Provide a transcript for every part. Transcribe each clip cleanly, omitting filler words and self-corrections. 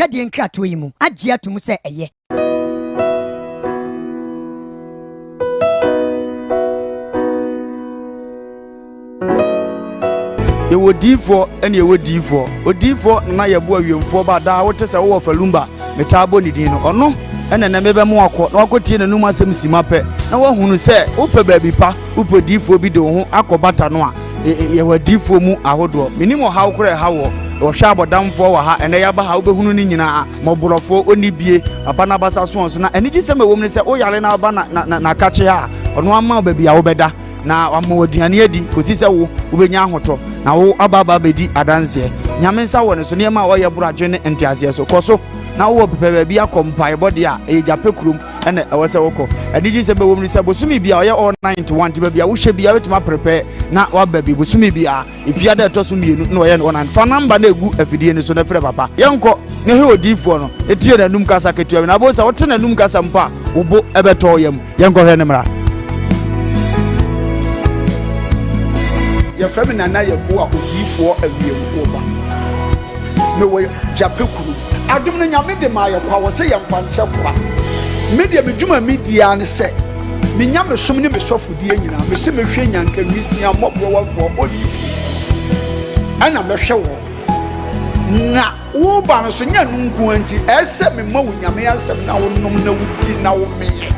Twade nkrato yi mu agye atum sɛ ɛyɛ. Ye wo D4 and ye wo D4. O D4 na ye bo awiemfo ba da wo te se wo falumba metabo ni din no. Ono ene na mebe mu akọ na akotie na num asem sima pe na wo hunu se wo pe ba bi pa wo pe D4 bi de wo ho akobata no a ye wa D4 mu ahodo. Minimo hawo kore hawo wo hwa abodamfo wa ha ene ya ba ha wo be hunu ni nyina moborofo oni bie aba na basa so na ene gi se ma wo mu se wo yale na aba na kache ha ono ama ba bia wo beda na wamo aduane adi kosi se wo benya ahoto na wo ababa bedi adanse nyame nsa wo ne so ne ma wo ye buradwe ne entiase so koso na wo pepe bia kompai body a e jape kurum ene e wo se woko aniji se be wo mu se bosumi bia wo ye all 91 ti bia wo hye bia wetima prepare na wa ba bi bosumi bia ifia da to so mienu na wo ye no fa number na egu afidie ne so na frɛ papa yenko ne he odifo no etie na num kasa ketua na bo se wo te na num kasa mpa wo bo ebeto yam yenko hwe ne mra. Your friend and I are D4 awiemfo ba. Me wo jape kuru. Adum na nyame de ma yakwa wo se yemfa nche kwa. Media medwuma media ne se. Me nyame som ne me sofodie nyina. Me se me hwe nyanka nwisia mobro wafo odi. Ana me hwe wo. Na wo ba no so nya nunku anti ese me ma wo nyame asem na wo nom na wudi na wo meye.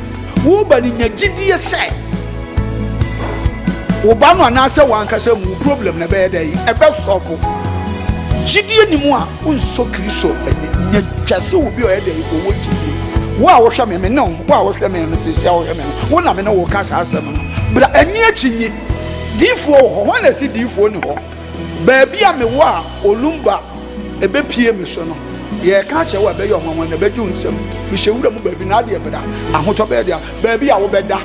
Wo ba ni nya gidie se. Obano anase wankasa mu problem na be dey ebe sofo gidie ni mu a unso kristo nya twase obi o dey owo gidie wo a wo hwe me no wo a wo hwe me no sisi a wo hwe me wo na me no wo kasa asem no bra ani achinyi difo ho na si difo ni ho ba bia me wo a olumba ebe pie me so no ye ka che wo be yo hwanwan na be ju nsem me hyewura mu ba bi na de beda ahoto be de ba bia wo beda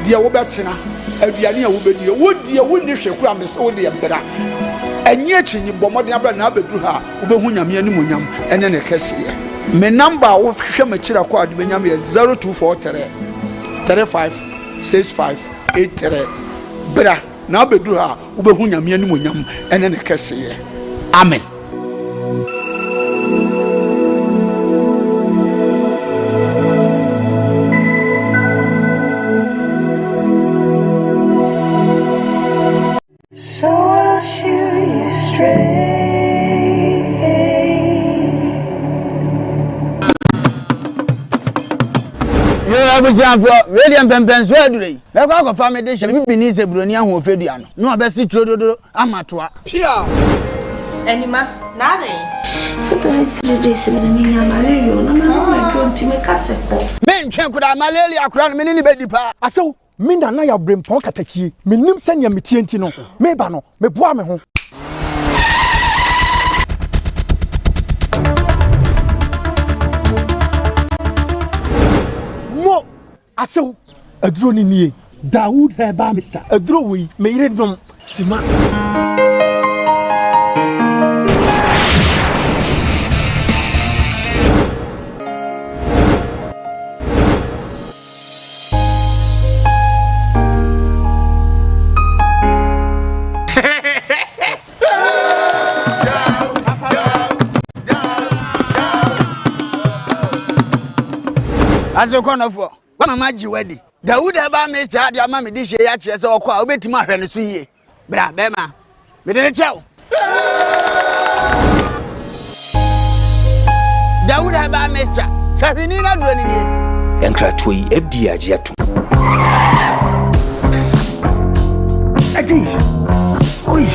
de wo betena aduane a wo bedi wo die wo ni hwe kura me se wo de mbra enye achinyi bomode abra na abeduru ha wo be hu nyame ani monyam ene ne kese me number wo hwe ma kira kwa de benyam ye 0243 356583 bra na abeduru ha wo be hu nyame ani monyam ene ne kese amen. So I'll shoot you straight. Yeah, I was young for radiant pempens. Where do they? They go for family dish. We be needs a brunia who fed you. No, best see Trodo Amatua. Here. Anima, nothing. Sometimes 3 days in the media, malaria, no matter what, to make us a Men check with our malaria crown, many baby pa. I saw Minda na ya brain pon katachi. Me nim senya me tienti no. Me ba no, me boa me ho. Mo aso aduro ni nie. Dawood heba Mr. Aduro wi me yire dom sima. As a corner for one maji wedding. Dawood heba Mr. Dia mama di she ya kire se okwa obetima ahwe ne so yie. Bra bema. Me de chew. Dawood heba Mr. Sahini na duro ni ni. Enkrato yi FD agiatu. Adi. Oi.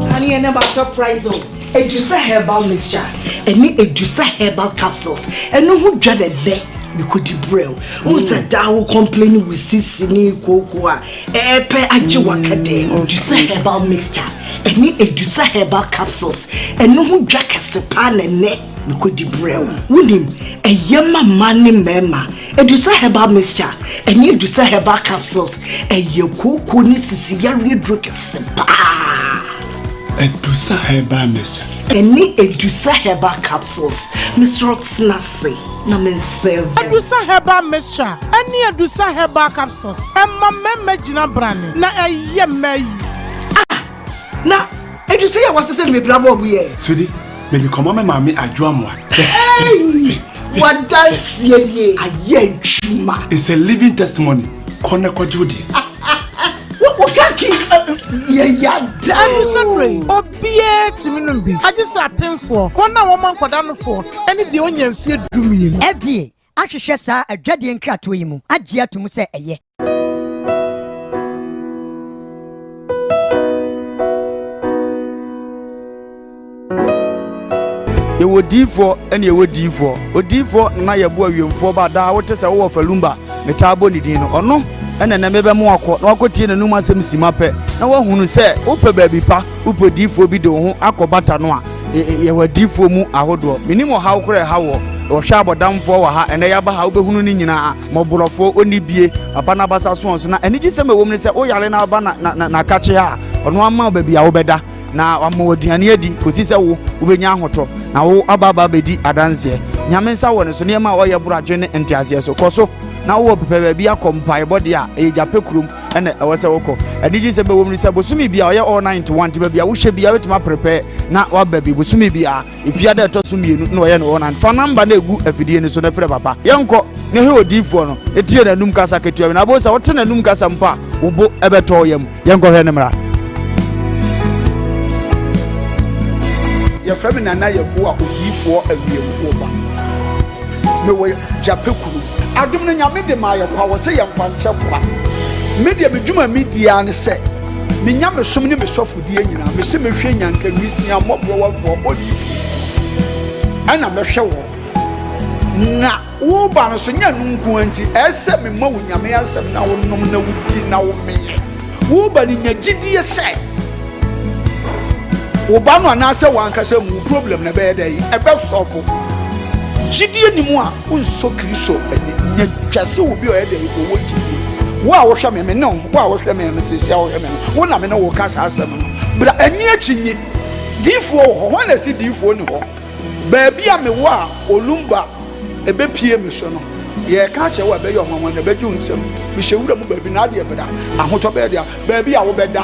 Honey, I never surprise you. Edusa herbal mixture. Any Edusa herbal capsules. And no who dreaded there. You could debrail. Unsa dawo complaining with sisini kokoa. Epe ajiwakade. Edusa herbal mixture. Any Edusa herbal capsules. And no who draka sepan and ne. You could debrail. Wunim. A yama mani mema. Edusa herbal mixture. Any Edusa herbal capsules. A yoko ni sisiyari drake sepa. Edusa herbal mixture. Any Edusa herbal capsules. Mr. Rotsnasi. Na men serve. Edusa herbal mixture. Any Edusa herbal capsules. Emma meme jina brand. Na eye me. Na And you say I was saying me bravo here. Sweetie, me the command mammy adwamwa. Hey! What dance ye? Aye chuma. It's a living testimony. Kona kwa Judy. What can keep yeah, I'm sorry. Obie Timinumbi. I just attend for one woman for down for any the onion fear to me. FDA ahwehwɛ saa adwadeɛ nkratoɔ yi mu agye atum sɛ ɛyɛ yɛwɔ diifoɔ ɛne yɛwɔ diifoɔ odiifoɔ na yɛboa wiemfoɔ ba daa wote sɛ wowɔ falumba metaa bɔ ne din no ɔno ɛna na mebɛmo akɔ na wakɔtie n'anum asɛm sima pɛ na wahunu sɛ wopɛ baabi pa wopɛ diifoɔ bi de wo ho akɔ bata no a yɛwɔ diifoɔ mu ahodoɔ menim ɔhaw korɛ ha wɔ wɔhwɛ abɔdamfoɔ wɔ ha ɛnɛ yɛaba ha wobɛhunu no nyinaa mɔborɔfoɔ ɔni bie aba no abasa soɔ so na ɛne gye sɛ mɛwɔ mu ne sɛ woyare no aba na ka kye a ɔno ama baabi a wobɛda na wama aduane adi kɔsi sɛ wo wobɛnya ahotɔ na wo aba bɛdi adanseɛ nyame nsa wɔ ne so nneɛma a wɔyɛ boradwe ne nteaseɛ so kɔ so na wo pɛpɛ baabi akɔ mpaebɔ de a ɛyɛ gyape kurom ɛna ɛwɔ sɛ wokɔ ɛne gye sɛ bɛwɔ mu ne sɛ bosome bia ɔyɛ all 91 nti baabi a wohyɛ bia wobɛtumi aprepɛ na waba bi bosome bia ɛfia da ɛtɔ so mmienu na ɔyɛ no all 9 fa namba na ɛgu afidie no so na frɛ papa yɛnkɔ ne hwɛ odiifoɔ no ɛtie n'anum kasa ketewa bi na abɔ sɛ wote n'anum kasa mpo a wo bo ɛbɛtɔ yam yɛnkɔ hwɛ ne mmara yɛfrɛ me nana yɛboa odiifoɔ awiemfoɔ ba mewɔ gyape kuru adom no nyame de ma yɛkɔ a wɔ sɛ yɛmfa nkyɛ boa medeɛ medwuma media ne sɛ menya mesom ne mesɔfodie nyinaa mesɛ mehwɛ nyanka nwisia mmɔborɔwafoɔ ɔdi ɛna mɛhwɛ wɔ na woba no so nyɛ no nko anti ɛsɛ memma wo nyame asɛm na wonom na wodi na womeyɛ woba no nya gyidie sɛ woba no anaasɛ wankasɛ mu problem na bɛyɛ dɛ yi ɛbɛsɔfo gyidie ni mu a wonsɔ kristo ani nya twase wo bi ɔyɛ dɛ yi ɔwɔ gyidie wo a wohwɛ me ne wo a wohwɛ me sesia wohwɛ me no wo na me ne wo ka saa asɛm no bra ani akyi nyi diifoɔ wɔ hɔ na si diifoɔ ni hɔ baabi a me wo a olumba ɛbɛpie me so no yɛka kyerɛ wo a bɛyɛ ɔhwanwan na bɛgye wo nsɛm mehyɛ wura mu baabi na adeɛ bɛda ahotɔ bɛyɛ deɛ baabi a wobɛda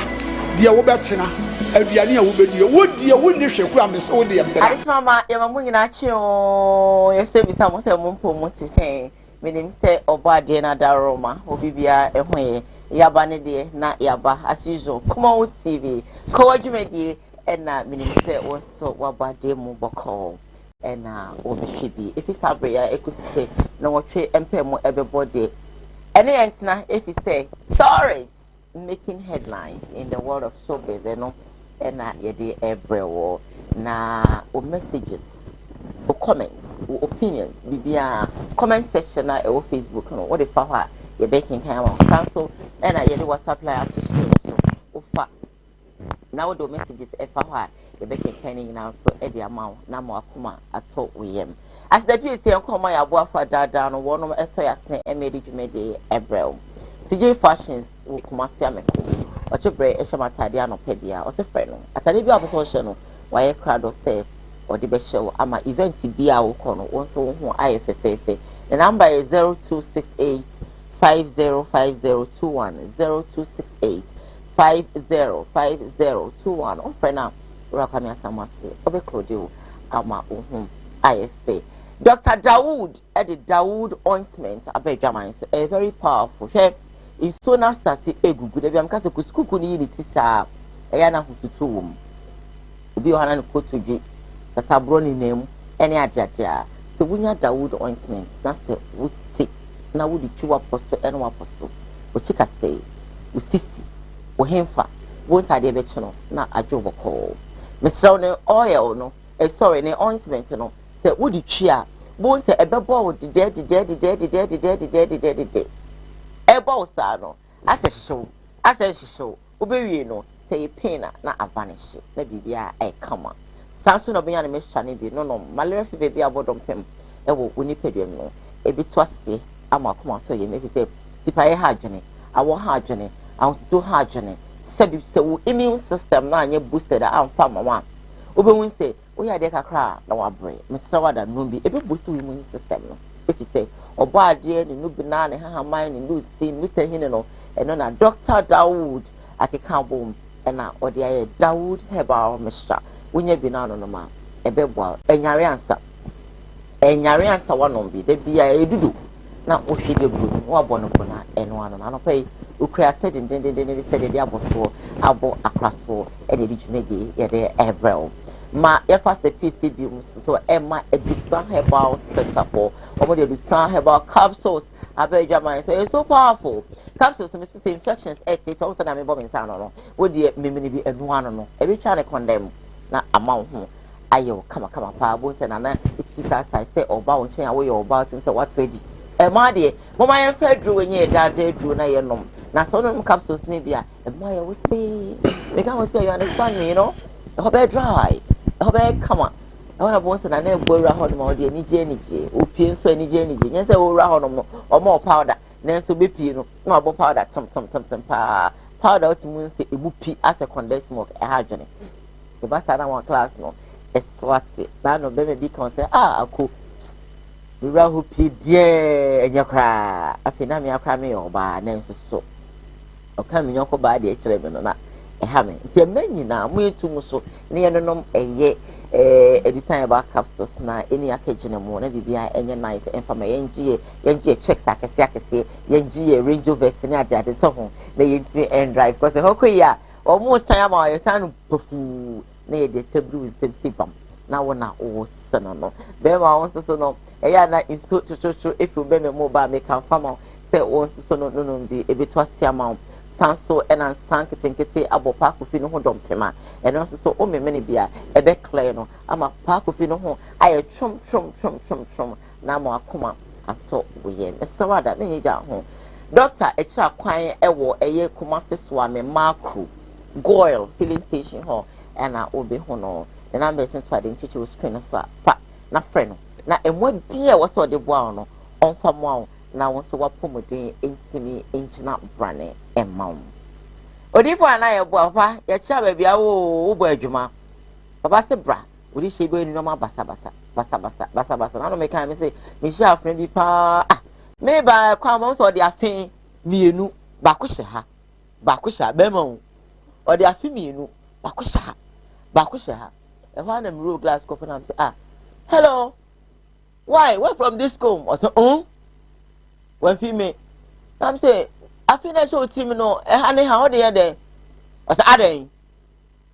deɛ wobɛtena aduane a wobɛdie wodie wonni hwɛ kora me sɛ wode yɛmbra adesmama yɛmamu nyinaa kye o yɛsɛ bisa mo sɛ mompo mu te sɛ menim sɛ ɔbɔ adeɛ no adaroma obibia ɛho yɛ yaba ne deɛ na yaba as usual Kumawood TV Koowaa dwumadie ɛna menim sɛ wɔso wabɔ adeɛ mu bɔkɔɔ ɛna wɔbɛhwɛ bi ɛfi saa berɛ a ɛkɔsi sɛ na wɔtwe mpɛ mu ɛbɛbɔ deɛ ɛne yɛntena ɛfi sɛ stories making headlines in the world of showbiz ɛno ɛna yɛde ɛbrɛ na o messages o comments o opinions bibia comment section na ɛwɔ Facebook no what the fa hɔ a yɛbɛkenkan ama san so ɛna yɛde WhatsApp line ato screen so wofa na wo de messages ɛfa hɔ a yɛbɛkenkan ne nyinaa so ɛde ama wo na ma wakoma atɔ wo yam as the piece yɛnkɔma yɛ aboafa daadaa no wɔnom ɛsɔ yɛasene ɛmɛde dwumade ɛbrɛ wo CJ Fashions wo Kumasi ameko ɔkyebrɛ ɛhyɛ matade anɔpɛ bia ɔsɛ frɛ no atade bi a ɔpɛ sɛ ɔhyɛ no wayɛ crowd sɛ ɔde bɛhyɛ wo ama event bi a wokɔ no wo nso wo ho ayɛ fɛfɛɛfɛ the number is 0268 505021 0268 505021 ɔmfrɛ no a worakwame asam ase ɔbɛklode wo ama wo ho ayɛ fɛ Dr. Dawood the Dawood ointment abɛdwaman so a very powerful hwɛ nsuo na start egugu da bi am ka se kusukuku ni ti saa eya na hututu wom obi ohana ne kotodwe sasabro ni nemu ene ajaja se wunya Dawood ointment na se wuti na wudi twa poso ene wa poso o chika se o sisi o hemfa wo sade be chi no na adwoboko mesraw ne oil no sorry ne ointment no se wudi twa bo se ebebo wo de ebo sa no ase show obewie no say pain na avanish na bibia e kama sanso no benya na mesha ne bi no malaria fever bi abodom pem e wo onipadwem no e bi to ase ama koma so ye me fi say tipaye ha adwene awo ha adwene awututu ha adwene sebi se wo immune system na anye boosted amfa mama obehun say wo ya de kakra na wabre mesra wada no bi e bi boost wo immune system no if you say obo ade ni no bi na ne hahaman ni lucy no tahine no eno na Dr. Dawood akeka bom ena odi aye Dawood herbal mixture wonye bi na no ma ebeboa enyare ansa wonom bi de bia edudu na ohwe bi gu no abɔ no na eno ano na no pay ukra said den said de aboso abo akraso e de dwumege ye de ebrel ma ye fast the PCB so Emma Edusa herbal center for omo de Edusa herbal capsules abedwaman so it's so powerful capsules to Mr. infections it also na me bomb inside no wo de memini bi enu ano no e bi twa ne condemn na ama ho ayo kama pa bo se na it's to that I say oba won chen awo ye oba to say what ready e ma de mama yen fa dru wenye dada dru na ye nom na so no capsules ni bia e ma ye wo say we can say you understand me, you know e ho be dry e ho be kama e wona bo se na na egbo ra ho no ma de ni je opie nso ni je nye se wo ra ho no omo powder na so be pie no na abo powder tam pa powder ot mu nse ebu pi as a condensed milk e ha dwene e ba sa na one class no eswati na no be bi kan say ako we ra ho pi die enya kra afina me akra me oba na nso so o ka me nyoko ba de kire me no na e ha me nti emanyi na mu etum so ne ye no eye edisan ba capsules na eni akagina mu na bibia enye nice enfama yengie checks akese yengie range of vest ni ade to ho na yentini end drive because hokoya almost time ma yesanu pofu na ye de tablu system sipam na wona o sano no be ma won so no eya na inso chochocho if you be me mobile me kan fama say won so no bi ebeto asiama sanso ena sankete abopa kofi no ho dompema eno so o memene bia ebe clear no ama pa kofi no ho aye twom na mo akoma ato woye so wada me nyija ho doctor echa kwan ewo eye Kumasi so ame macro goil filling station ho ena obi ho no the number is to ade nchichi screen so fa na friend na emwa bia wo so de boa no onfa mo na won so wapomodin entimi engina brane emma odifo anaye boa pa ya cha ba bia wo bo adwuma baba se bra odi shebe ni no ma basa na no me kan me say me share afren bi pa me ba kwa mo so de afen mienu ba ko hye be ma o de afen mienu ba ko hye ha e ho na me roll glass coffee na me say hello why where from this comb or so when female I'm say I finish show team no honey how they are there I say aden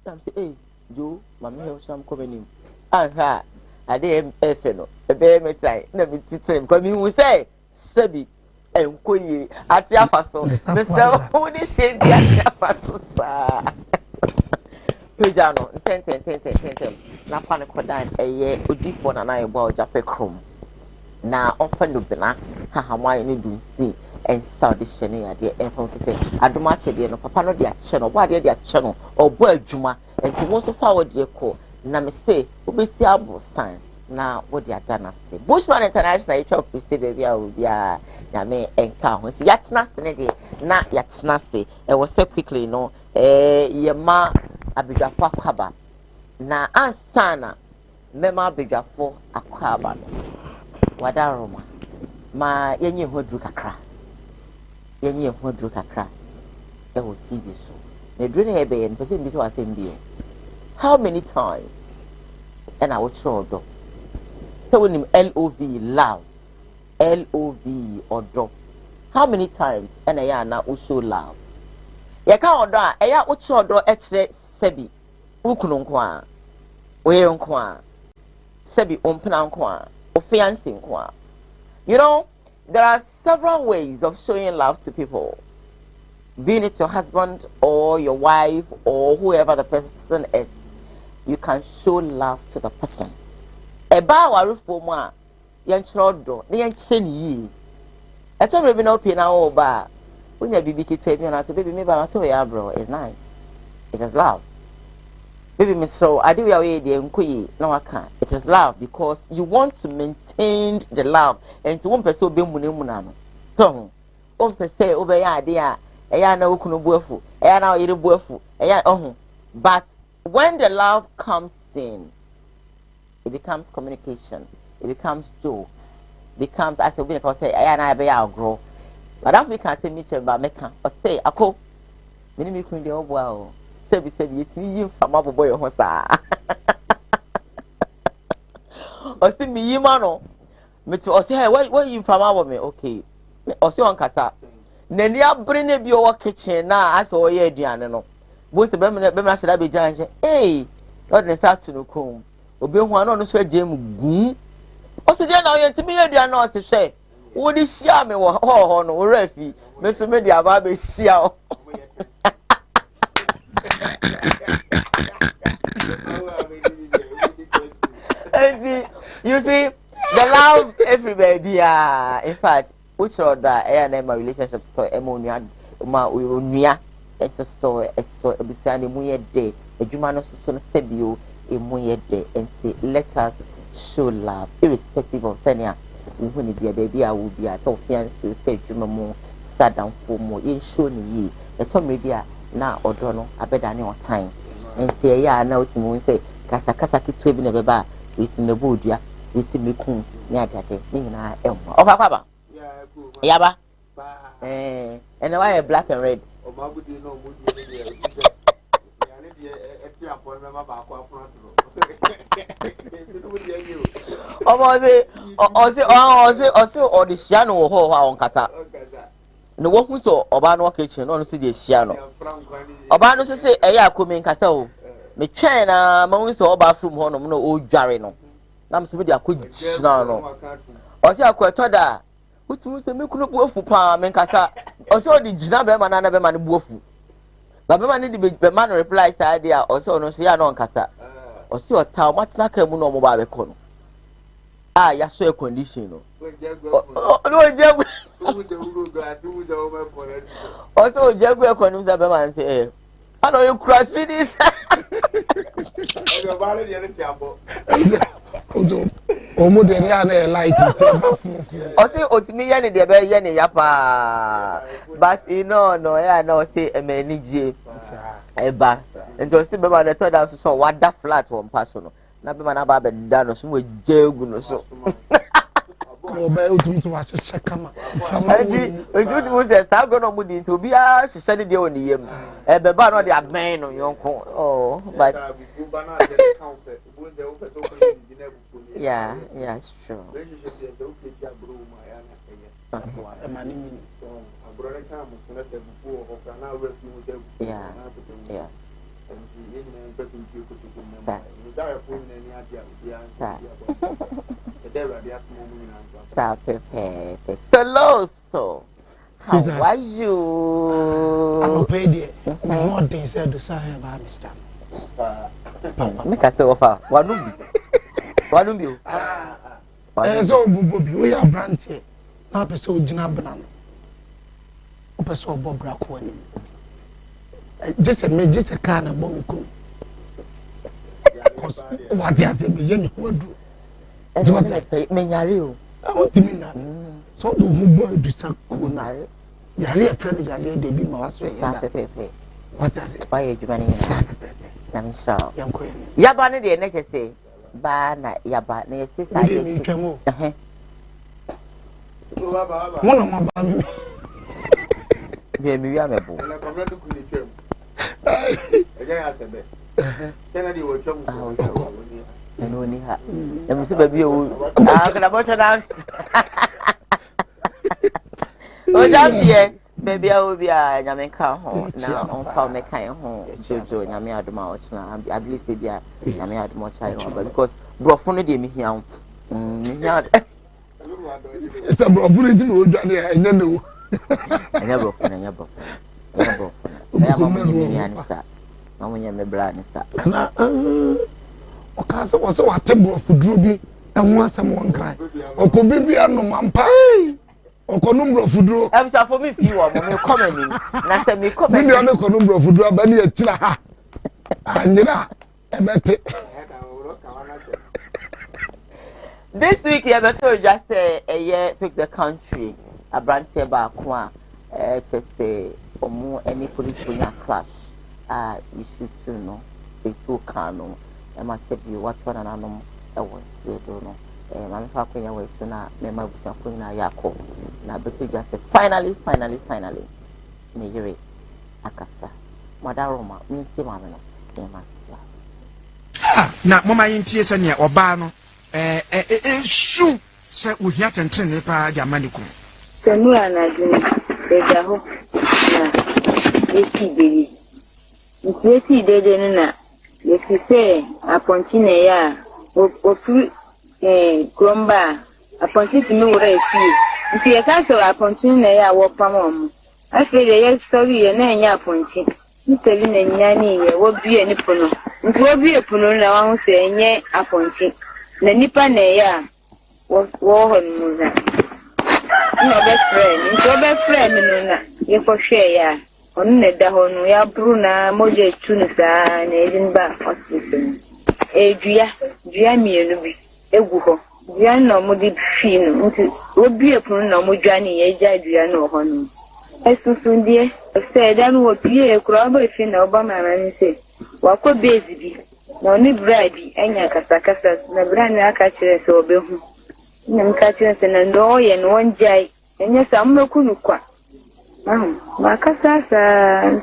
I'm say hey Joe mama here some coming I dey no e be me time na me titre because me who say sabi enkoye ati afaso me say who dey shade ati afaso sa peja no ten na fa ne kodan eye odifo na na ebo ojape krom na ofa no bena hahamai ne dunsi en saudi shene ya de en fon say adoma chede no papa no de ache no bo de ache no obo adwuma enti won so fa wo de ko na me say obesi abo san na wo de adana se Bushman International you chop say baby a obia na me enka ho nti yatena se ne de na yatena se e wo say quickly no yema abidwafo akwaba na ansana mema abidwafo akwaba no wada Roma ma yenye hodru kakra e wo TV so na dru na ebe ye npese mbi so asem bi how many times and I watch odo so when him love odo how many times and I na also love ye ka odo a e ya watch odo e kire sebi ukunu nko a oyere nko a sebi ompena nko a fiancé quoi. You know, there are several ways of showing love to people. Being it your husband or your wife or whoever the person is, you can show love to the person. Eba warufo mo a yenchrodo na yenche ni yi. Eto me bi na opie na wo ba. Unya bibi kete bi na to baby me ba na to ya bro. It's nice. It is love. Baby me so I do we dey nkoyi na waka. It is love because you want to maintain the love and to one person be mu na no. So one person obe ya ade a eya na okunu buafu, eya na oyire buafu, eya but when the love comes in, it becomes communication, it becomes jokes, becomes as we can say eya na be ya grow. But if we can say me ba meka or say ako me ni me kun dey obo sebi yet me yin from aboboy ho sa o si me yima no me to o si hey why yin from abo me okay o si on kasa nani abre na bi o kitchen na asa o ye aduane no bo se be me shira be janje eh Lord ne sa to no kom obi hu ano no so agem gun o si dia na o ye ntimi ye aduane o si hwe wo di hia me wo ho no wo rafi me so me dia ba be hia o you see the love every baby in fact which other my relationship so emonia ma onua so ebisane mu ye de adwuma no so no sebio emu ye de enti let us show love irrespective of senia who ni bia baby a wo bia so fiance say adwuma mu sadam fo mu in show ni yi etomre bia na odo no abeda ne otan enti e ya na otimu say kasa kitu bi na beba we see me bodua we see me kun ni adade ni nyina e ho ofa kwaba yaba and why black and red omabudi no omudi ni yani die eti apon me ba ko afro o de hia no ho ha on kasa no wo hu so oba no kitchen no so de hia no oba no so say eya akomi nkasa o me twen na ma hu so oba from ho no no o dware no na me so de akogina no o se akwato da utu se me kunu buofu pa me nkasa o se o de gina be ma na be ma ne buofu ba be ma ne be ma no reply side dia o se no so ya no nkasa o se o ta o matina ka mu no mo ba be ko no ya so e condition no no jagu o se o jagu e ko ni se be ma nse I know you cross this. Also, omo de ya na light it. O say otimi ye ne de be ye ne yapa. But you know no ya no say e mani je. Eba. Nti o say be ma the third house so wada flat one pass no. Na be ma na ba be da no so mo jegu no so. Oba utum to was shakama. Enti mo say sa go no mo di nti obi a hye ne de oni yam. E be ba no de aben no yonko. Oh, but yeah, it's true. So how are you? I'm paid more than said to say about Mr. Make us offer. One you. So, we are brandy. Now, so Gina Banana. Opeso Bob Brackwani. Just a can of bomb. What does it mean? What do? That's what I pay me. Oh, Timina. So, the boy do some good marry. Yali a friend, Yali, they be more sweet. What does it buy you money? I'm sure. Yabani, the next say. Ba na yaba na yesi sa ye chi one of my baby me mi wi amebo na komra du kuni twem eja ya sebe tena di wo twem no ni ha e mi se ba bi o kana bo chana o jambie baby a obi a nyame ka ho na on fa me kan ho jojo nyame adoma o china I believe say bia nyame adoma chai ho because brofo no de mi hia ho mi hia it's a brofo no ti no dwane enya no enya brofo ya mama ni mi ani sa mama nya me bra ni sa na o ka se wo se wa te brofo duro bi enwo asem won kran o ko bibia no mampa okonumbro fuduro emsa for me fi wo me comment ni na se me comment ni o ne konumbro fuduro ba ni akira ha anyira ebete this week you better just say fix the country abrantie ba ko a just say omo any police bunya clash issue too no say too can no e ma say bi what one ananom e was say do no mama fa ko ya we so na me ma busa ko na yakọ na beto just say finally ne yere akasa Madaroma, means Mamma, they must. Na mama yintie se ne oba no shu se ohia tenten pa jamani ko senu anadun deja ho na esi dede esi dede no na yesi se aponchi na ya ofu kromba aponchi timi wora esi nti ye ka so aponchi na ya wo pamom afi de ye sorry ye na nya aponchi nteli na nya ni ye wo bie ni pono nti wo bie pono na wa ho se enye aponchi na nipa na ya wo ho mu na no be friend nti wo be friend no na ye ko hwe ya onu na da ho no ya bru na moje tunu sa na edin ba hospital dua mienu bi egu ho dua na mo di fi no nti wo bie pono na mo dwa ni ye ja dua na ho no esusundie se dan wo pie kura ba fi na oba mama ni se wako base bi na oni bride enya kasakasa na brand aka kire se obehu nyam ka kire se na ndo ye no onjai enya sammeku nukwa ma kasasa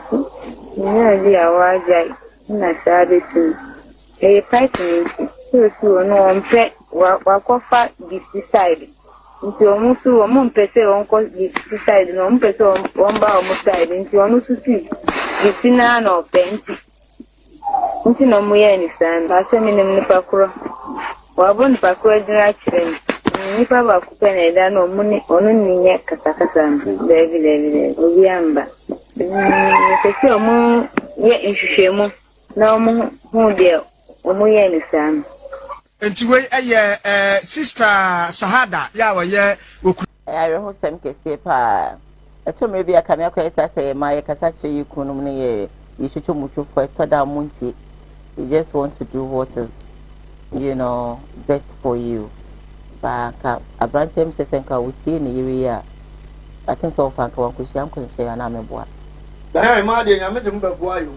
nya ali awajai na sabe tu python so no onpe wakofa this side nti omusu omumpese onko this side no omumpese omba omuside nti onusu si gitina no penti nti no muye ni sanda aso minim ni pakuro wabon pakuro dira chire ni pa ba ku pena ida no muni onu ninye katakata levi obiamba nti omu ye inhwehwemu na omu hu de omu ye ni sanda enti we sister Sahada ya wa ye oku I ho sem kese pa eto me bia kamia kwa esa se ma ye kasa che yikunum ne ye yichuchu muchu for toda munti. You just want to do what is, best for you. But abrantem se senka uti ni area. I think so far kwa kushia mkonshe ya na meboa. Da ma de nyame de mbeboa yo.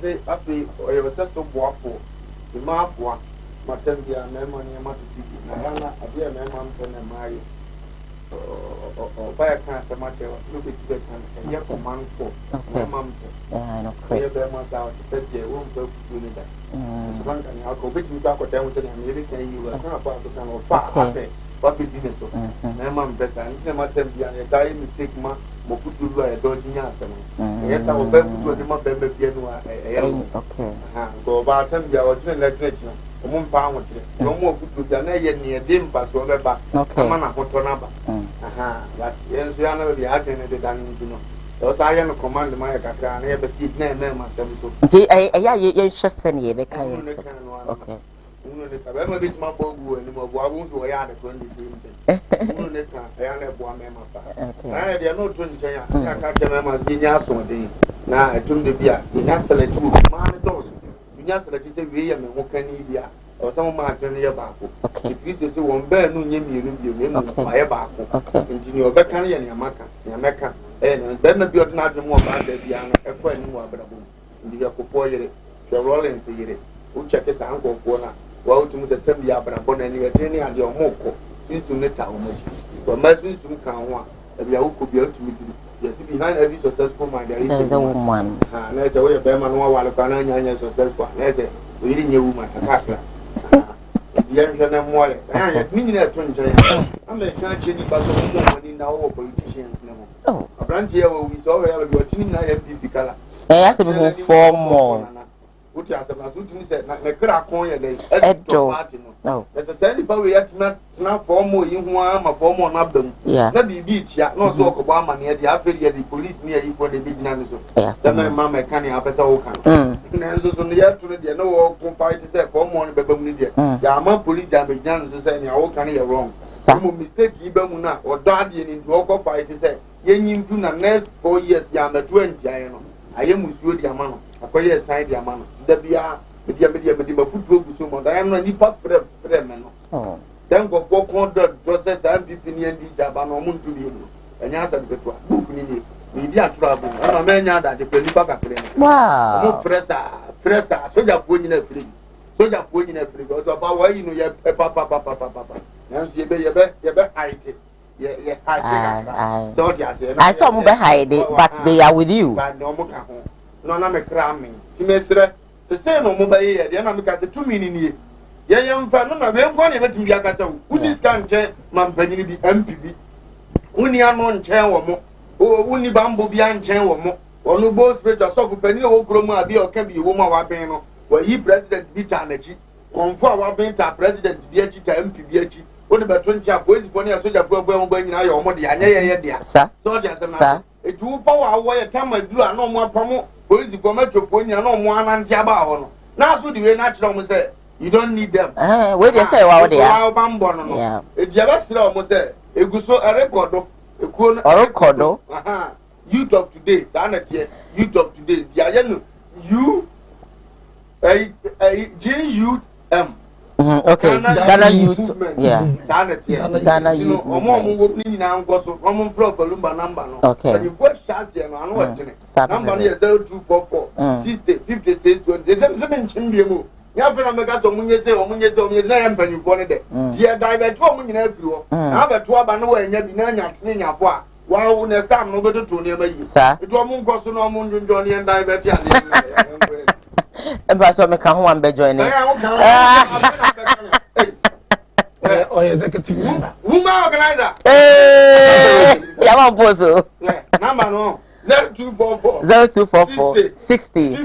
Say afi o ye so boa for. The ma boa. Matem dia na ma ni ma tutu. Na yana abia na ma mto na mai. By a cancer matter, look at the can, a command for I know. Out to set your own book unit. So I'll go between back or down with an American, you are not about to come or far. I say, what we did so. Mamma, better, and tell my temple, and a dying mistake, ma, put you a dodging answer. Yes, I will bet to the mother, okay. Go about them, you are literature. Pound, no more good to near dim pass over back. Okay, man, what number? But yes, we are never the agent than those I am a command my car and ever see name myself. See, you just send ye, okay. I am a bit more bogu and more wounds who are the 20. I am a boy, I have no 20. I catch a mamma Dinas one day. Now I told the beer, in Asala 2 man doors. That is a way and what can India or some of my journey about. If you say one bear, no name you by a bark. Continue your battalion, Yamaka, and then maybe you're not more about the piano, a quite more about the Yakopoye, the Rollins, who check his uncle corner, while to Mr. Tembia, but upon any attorney and your moko, since you net how much. But my sins soon can one, and we could be able to do. Yes, behind every successful man, there is a woman. There's a way of Berman while Pananya successful. There's a reading a woman, a hacker. The young and more. I have meaning at 20. I'm a country, but in our politicians. Oh, a branch here we saw where we were tuning MP color. I asked him for more. What you said, like a crack coin a day. No, there's a sandy power yet not for more you want a form on up them. Yeah, not be beach, yeah, no so Obama near the affiliate, the police near you for the big nanos. Some mamma can have a so can. And so on the afternoon, no fight is there for more media. Yama police and big nanos to say, how can you wrong? Some mistake, Ibamuna or Dardian in Walker fight to say, Yen Funa nest 4 years, Yama 20. I am with you, the amount. Acquire side the amount. The Bia, media, football, so I am not nipa fremen. Oh, then go on the process and be opinion these about to be able. And answer the book in media trouble. And a man that the Pelipa. Wow, no fresa, soldier phone in a free. Soldier phone in a free. About why you know your papa. And you better hide it. Yeah, I saw them hide it, but they are with you. no na me kra me ti mesre se se no mo ba ye de na me ka se tumi ni nie ye mfa no na be nko na betim bi aka se uni ska nche mampanyini bi MPB uni ano nche wo mo uni bambo bi anche wo mo onu bo spiritual so kupani wo kromu abi o ka bi wo ma wa ben no wa yi president bi ta na chi konfo a wa ben ta president bi achi ta MPB achi oni beto nchi police fo ne soldier fo ebo mo nyina ye omo de anya ye dia soldier se na etu power wo ye tama duru ana omo apamo police fo metro fo nyina na omo ananti aba ho no na so the way na kire omo say you don't need them we dey say wa wo dia wa bambo no no edia ba sira omo say eguso record ekuo no record youth of today sanete youth of today dia ye no you GUM okay Ghana youth yeah sanity Ghana youth omo wo ni nyina nkoso omo pro falumba number no okay when you vote chance no anu watene number no 0244 60 56 20 they say nchimbe mu ya fe na mega so munye se na ya mpanyufo ne de dia divert wo mu nyina afiri ho na beto aba no wa nya bi na nya tene nyafo a wa wo next time no beto to ne ma yi eto omo nkoso no omo njunjo ne divert ya ne Emba so me ka ho am be join ni. Oh, executive member. Woman organizer. Ya wan poso. Number no 0244 60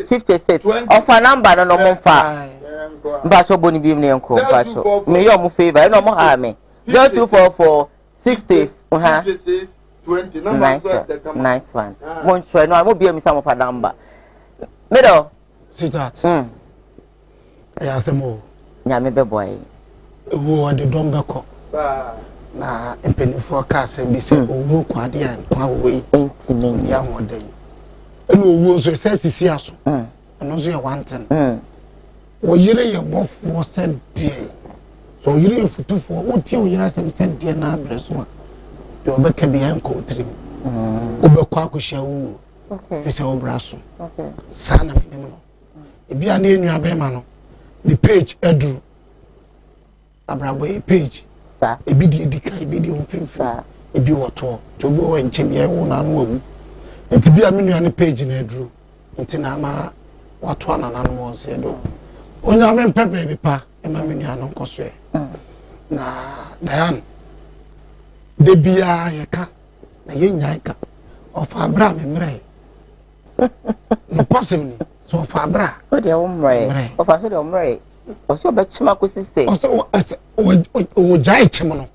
56 offer number no mo fa. Mba so boni bi me nko mba so. Me yo mo favor no mo ha me. 0244 60 56 20 number nice one. Mo ntwe no mo bi mi sa mo fa number. Middle sweetheart ya semo nya me be boy wo de dom be ko na empenifo ka asem bi se owo kwa de an kwa we entimin ya ho den eno owo so se sisi aso eno so ya wanten wo yire ye bofo se de so yire ye futufo wo tie wo yire asem se de na abreso a de obeka bi an ko trim obekwa akohia wo okay pese obraso okay sana me no ebi ana enu abema no the page edu abrabo page sa ebi di edika ebi di ofimfa ebi woto to bi wo nche bia wo na no awu enti bia me nua ne page na edu enti na ma woto na na no se do onya me pepe bi pa e ma me nua no nkoso e na Diane de bia yeka na yenya ka ofa abra me mre no kwasem ni so fa bra o de o mre o fa so de o mre o so be chima ko sise o so o jai chimo no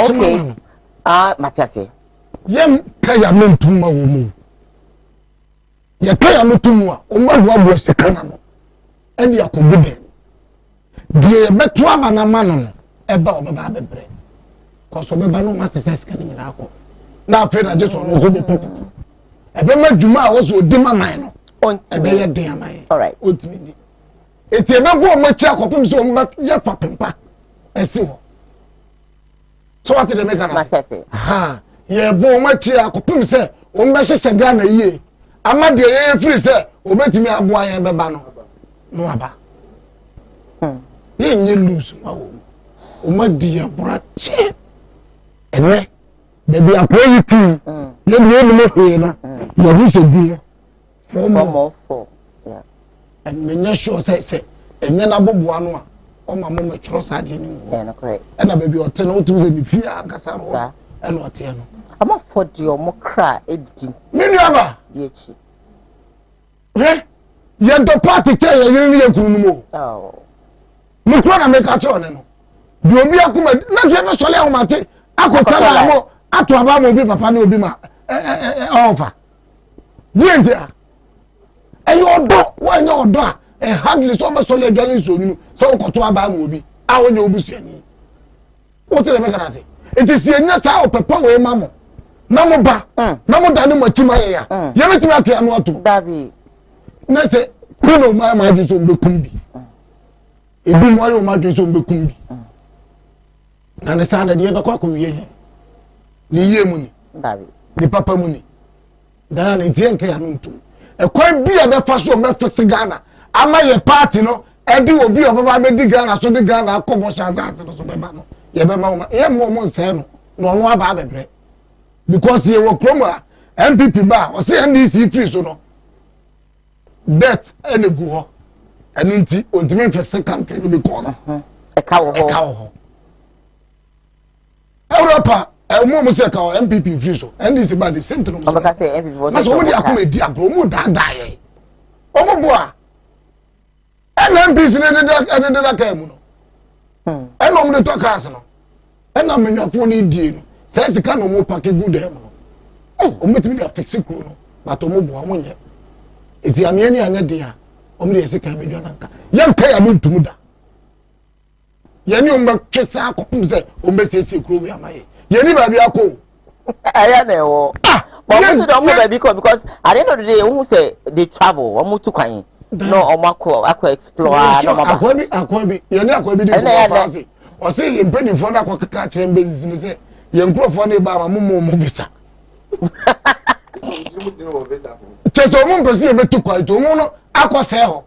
okay Matiase yem kaya no ntuma wo mu ya kaya no tumu a o ma do abo sekana no e di akobude die beto aba na ma no e ba o ba bebre ko so be ba no ma sese sekana nyina akọ na afi na jeso no so be papa ebe ma djuma a wo so di mama no ebe ye den amaye all right otimi ni eti ebe bo mo chi akopim so mo ba ye fa pempa esi ho so what the make na ha ye bo mo chi akopim se o mba hye ga na yie ama de ye free se o betimi abo ayen be ba no aba ye nye lose ma o ma di ya bra che enwe baby akoyi tu ye bi no he na ye hu se di more for yeah and me nya sure say enye na boboa no a o ma mo metro sa de ni wo yeah no correct and baby o te no tu se bi fi akasa ro and o te no ama for di o mo kra edi me nua ba ye chi re ye do party che ye yiri ye kunu mo oh me kro na me ka che one no di obi akuma na je be sole o mate akosala mo ato aba mo bi papa na obi ma ofa dienje a eyo odo wa nya odo a hardly so be sole adwale so ninu so okoto aba mo obi a wonya obusuani wo tere me kana se etisi enya sa opepa we mamo na mo ba na mo da ne machima ye ya ye betimi akya no ato dabi na se kono ma ju so be kumbi ebi mo ayo ma ju so be kumbi na ne sa na de be kwa ko wiye ni ye mu ni dabi ni papa mu ni da na tie nke ya no ntu e kwa bia be fa so me fix Ghana ama ye party no e di obi obaba be di Ghana so di Ghana akobo chance no so be ba no ye be ma ye mo mo nse no no no aba bebre because ye wo kroma MPP ba o say NDC free so no death ene gu ho enu nti ontime first country no because e ka wo Europa mo say ka MPP free so NDC ba the same thing no because say MPP was so mo di akoma di agro mo da ye o mo boa NPC ne de ka mu no eno mo de to ka ase no ena menwafo ni die no say sika no mo pack good dem no o metimi da fix kuro no but o mo boa mo nye eti ame ni anya dia o mo de sika me dwa nanka yanka ya mo ntumu da yani o mba twesa akopum say o mba siesie kuro wi amaye yani ba bia ko aya na ewo but mo so do mo ba because at the end of the day who say they travel o mo tu kwan no o akọ explore no mama akwa bi yani akwa bi dey go fancy o say ye mpani fo na akwa kaka kire mbezi ni say ye nkrofo na ba mo visa cheso mo mpesi ye betu kwa to mo no akọ se ho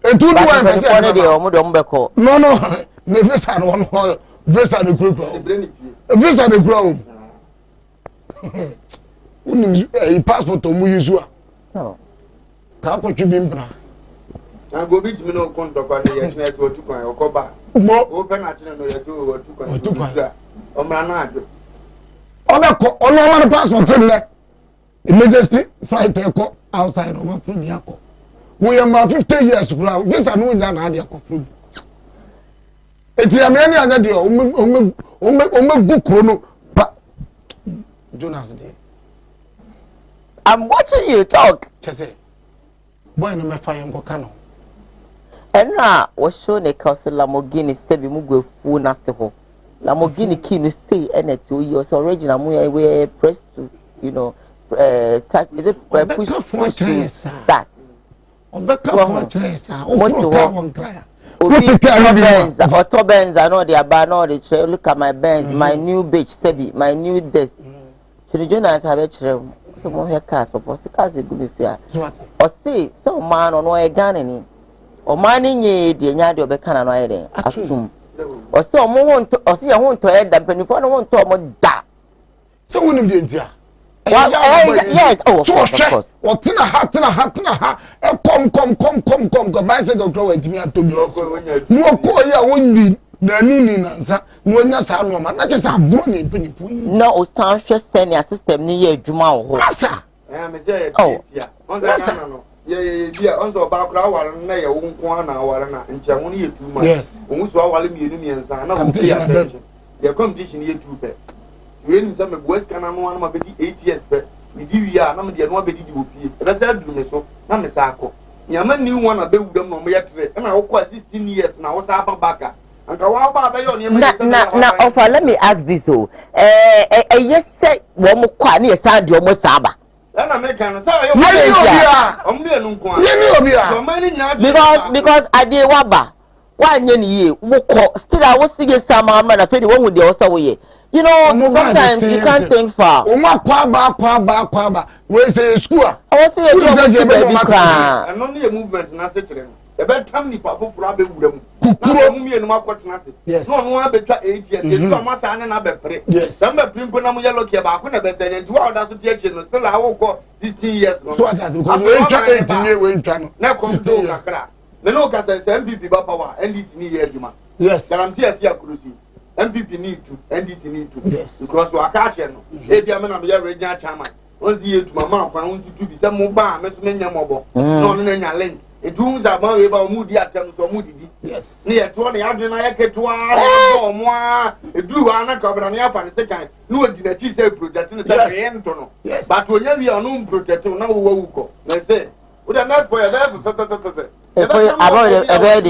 etu du wa mpesi e de o mo do mo be ko no me visa no no visa no kuro visa no kuro unim e passport o mu yuzu a no ka ko twi bimbra na go bit me no konto kwa ne yes na to tukwan okoba mo o pe na chine no yes o tukwan o mra na ado Obeko ono ma passport free emergency flight eko outside over free yako we am 50 years kura visa no nya na ade akọ free eti ameni anya de o me gukuro no pa Jonas de I'm watching you talk chese boy no me fire nko kano enra wo show ne cause Lamborghini sebi mu gwefu na se ho Lamborghini key no say NT o so original mu we press to touch is it push to start obeka for tracer o fro ka won try Benz auto Benz I know they are no they look at my Benz my new bitch sebi my new this Chiri Jonas have chere so mo here cars papa so cars go be fair o say so man no e Ghana ni o man nye de nya de obeka na no ayere atum o say o mo won o say won to e da mpanifo no won to o mo da so wonim de ntia yes oh so of course what na ha kom go bicycle grow entimi atobi no ko ya wonni na nini na nsa no nya sa no ma na che sa bro ne mpanifo yi na o san hwe senior system ni ye adwuma wo asa me say tia on za no ye bia on so ba kura wale na ye wo nko na wale na nche ho ne ye tu ma o so wale mienu nsa na wo ya attention ye competition ye tu pe we nim say me boys kana no ma be di 8 years pe me di wi a na me de no be di wo fie e be say aduru me so na me sa akọ nyama ni won na be wudam no me ye tre na wo kwa 16 years na wo sa babaka anka wa ba be yo ne me na offer let me ask this yes say wo mo kwa na ye sa de o mo sa ba na me kan say yo o mo enu nko a because ade wa ba wa nye ni ye wo ko still I was sige sama na fe de wo hu de o sa wo ye sometimes you can't think far o ma kwa ba we say school I was say you be and no need movement na se kire no e be tam ni pa foforo abe wura mu kukuro mu mienu makotena se no no abetwa 8 years etu amasa ne na be pre some be primpo na mu yellow kia ba ko na be se ne tu oda so tie no still I will go 16 years no so that because we try 18 we try no na come do kakra me no ka se MPP ba power NDC ni ye adwuma yes garam si akurusi MPP need to NDC need to because we are catching no e bia me na me regional chairman once ye to mama kwan once to be say mo ba me so me nya mobo no no nya link edu za ba we ba mu di atem so mu didi yes ne ye to ne adwe na ye ketoa no mo a edu wa na ka bra ne afa ne second no odi na ti say project ne say ye nto no but onya wi onu project na wo wu ko na say we the next boy e fe about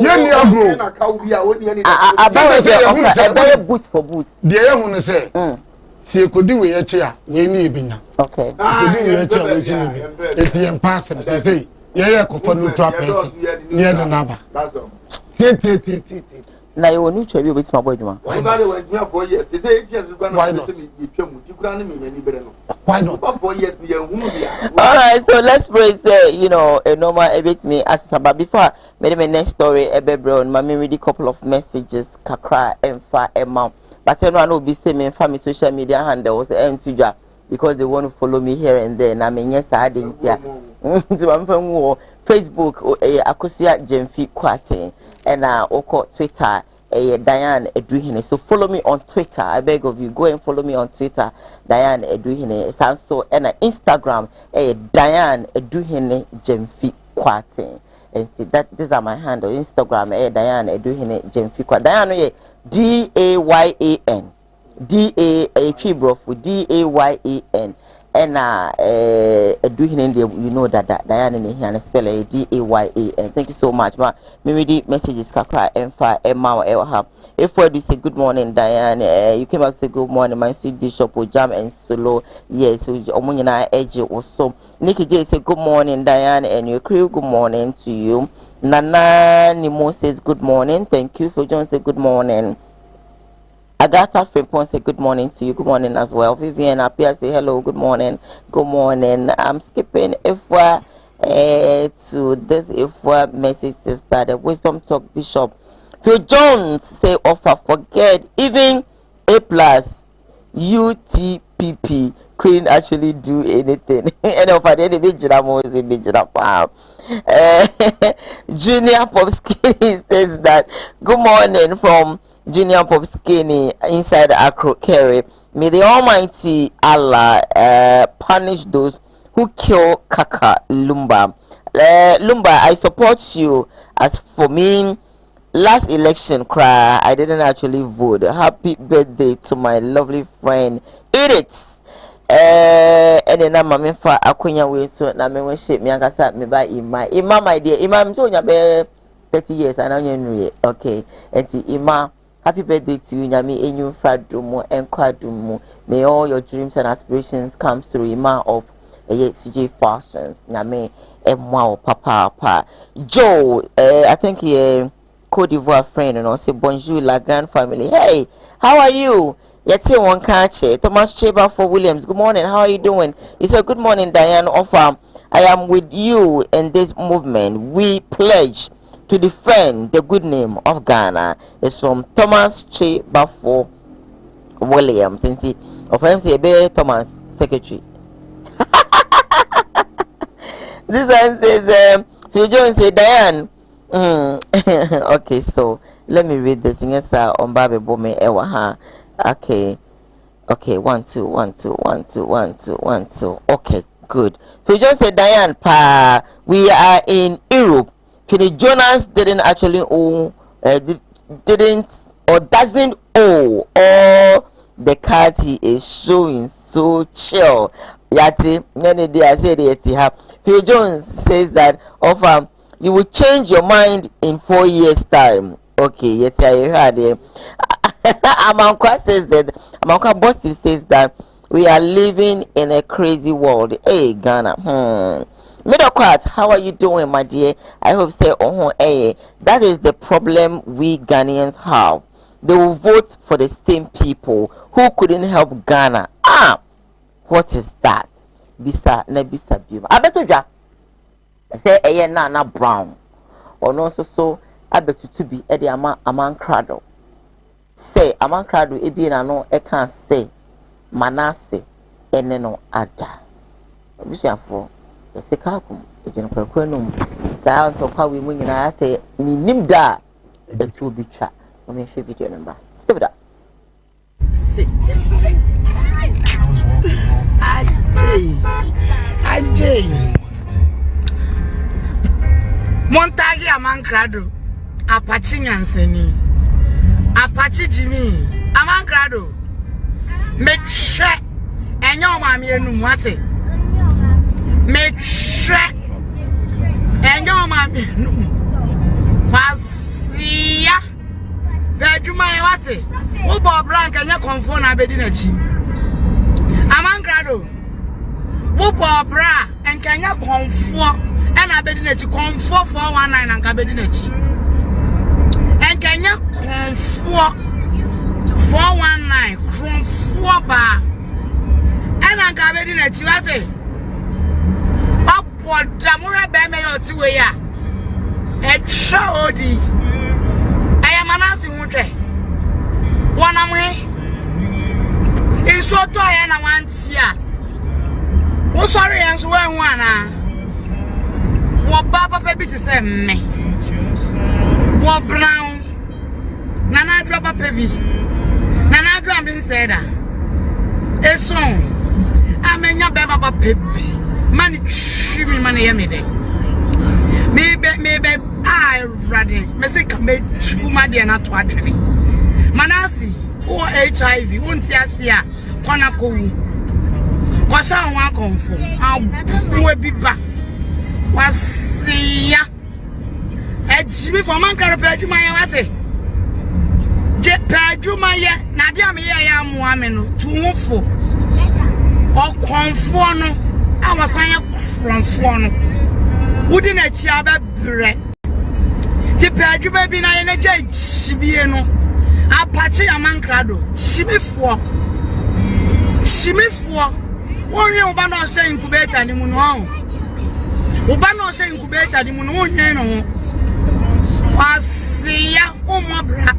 ni agro na ka obi a oni ani about boot for boot de ye hu ne say si ekodi we ye che a we ni ebinya okay ekodi we ye che we ni ebi eti en pass say ye ko for neutral person near the number that's all na you want to be with my boy Juma why not went me 4 years they say 8 years gonna say me twam ti kura ne me nyani bere no why not 4 years me hunu bia all right so let's praise a normal a bit me as about before me the next story e be bro ma me read a couple of messages kakra emfa emma but I know be say me family social media handles and tuja because they want to follow me here and there. Na me yes I didn't see. So I'm from Facebook Akosia Jemfi Kwate and oko Twitter Diane Edwihine. So follow me on Twitter. I beg of you, go and follow me on Twitter, Diane Edwihine. So and Instagram Diane Edwihine Jemfi Kwate. And see that these are my handle Instagram Diane Edwihine Jemfi Kwate. Diane DAYAN DAYAN and Edwihine, you know that Diane in here and spell DAYAN. Thank you so much. Ma me messages kakra emfa emma ewa. If you say good morning Diane, you came out to say good morning my sweet Bishop Jam and Solo. Yes, omunyina eje also. Nikki J say good morning Diane and your crew good morning to you. Nana Nimo says good morning. Thank you. For John say good morning. Agatha Frimpon say good morning to you. Good morning as well. Vivian Apia say hello. Good morning. Good morning. I'm skipping Ifwa to this Ifwa message says that the Wisdom Talk Bishop Phil Jones say offer forget even A+ UTPP couldn't actually do anything. And offer the Junior Popsky says that good morning from Junior Popskinny inside Accra Kerry. May the Almighty Allah punish those who kill Kaka Lumba. Lumba, I support you. As for me, last election cry, I didn't actually vote. Happy birthday to my lovely friend Edith. And then I'm a for Akunya way so na me shape me angasa me by Ima my dear Ima so nya be 30 years and now okay and see Ima. Happy birthday to you, Nyami Enyu Fradumo and Kwadumo. May all your dreams and aspirations come through. Ima of CJ Fashions. Nyami Emwa Papa. Joe, I think Cote d'Ivoire friend and also bonjour la grande family. Hey, how are you? Yeti one catch Thomas Cheba for Williams. Good morning. How are you doing? He said, good morning, Diane. Offer. I am with you in this movement. We pledge to defend the good name of Ghana. It's from Thomas Che Bafo Williams. And see, of MCB Thomas Secretary. This one says, Phil Jones say Diane. Okay, so let me read this. Yes, on Babe Bome Ewaha. Okay, 1 2 1 2 1 2 1 2 1 2. Okay, good. Phil Jones say Diane Pa. We are in Europe. Kenny Jonas didn't actually own, didn't or doesn't owe all the cards he is showing. So chill. Yati, any day I said yeti have. Phil Jones says that offer you will change your mind in 4 years time. Okay, yeti I heard him. Amankwa says that Amankwa Boston says that we are living in a crazy world. Hey Ghana. Middle class, how are you doing, my dear? I hope say that is the problem we Ghanaians have. They will vote for the same people who couldn't help Ghana. What is that? Bisa na bisa bioma. Abetoja. Say Nana Brown. Or no so abetutu bi e de amankrado. Say amankrado e bi na no e kan say Manase ene no ada. Bishafo Sekakum, a general quanum, sound of how we win. I say, Nim da, the two be chat. Let me show video number. Stay with us. Ajay Montage Amankrado, Apache Yanseni, Apache Jimmy, Amankrado, make sure and your mammy and Mate. Make sure and your mammy was ya. That you might want it. Who Bob Blank and your conform a bedinachi. Amangrado. Who Bob Bra and can you conform and a bedinachi conform 419 and cabedinachi. And can you conform 419 conform bar and a cabedinachi? What's it? What Jamura Bame or 2 ya? A trody. I am an answer. One away. It's so tired and I want here. Oh, sorry, I'm so one. What Papa Baby to say me? What brown? Nana drop a baby. Nana drop in said that. A song. I mean, your Baba baby. Money, money, everything. Maybe I ready. Messi can make two my dear not watching. Manasi, or HIV, won't see us here. Konako. Kwasa wa konfo. I be back. Was see ya. Jimmy for man can repair to my wate. Jet pad to my ya. Nadia me ya muameno. Too for. Or conforno. I was saying conforno. Wouldn't a chaba bread. The pad you baby na in a judge. Shibieno. Apache a man crado. Shimmy for. One year Obano say incubator the moon. Obano say incubator the moon. Wasia Omabra.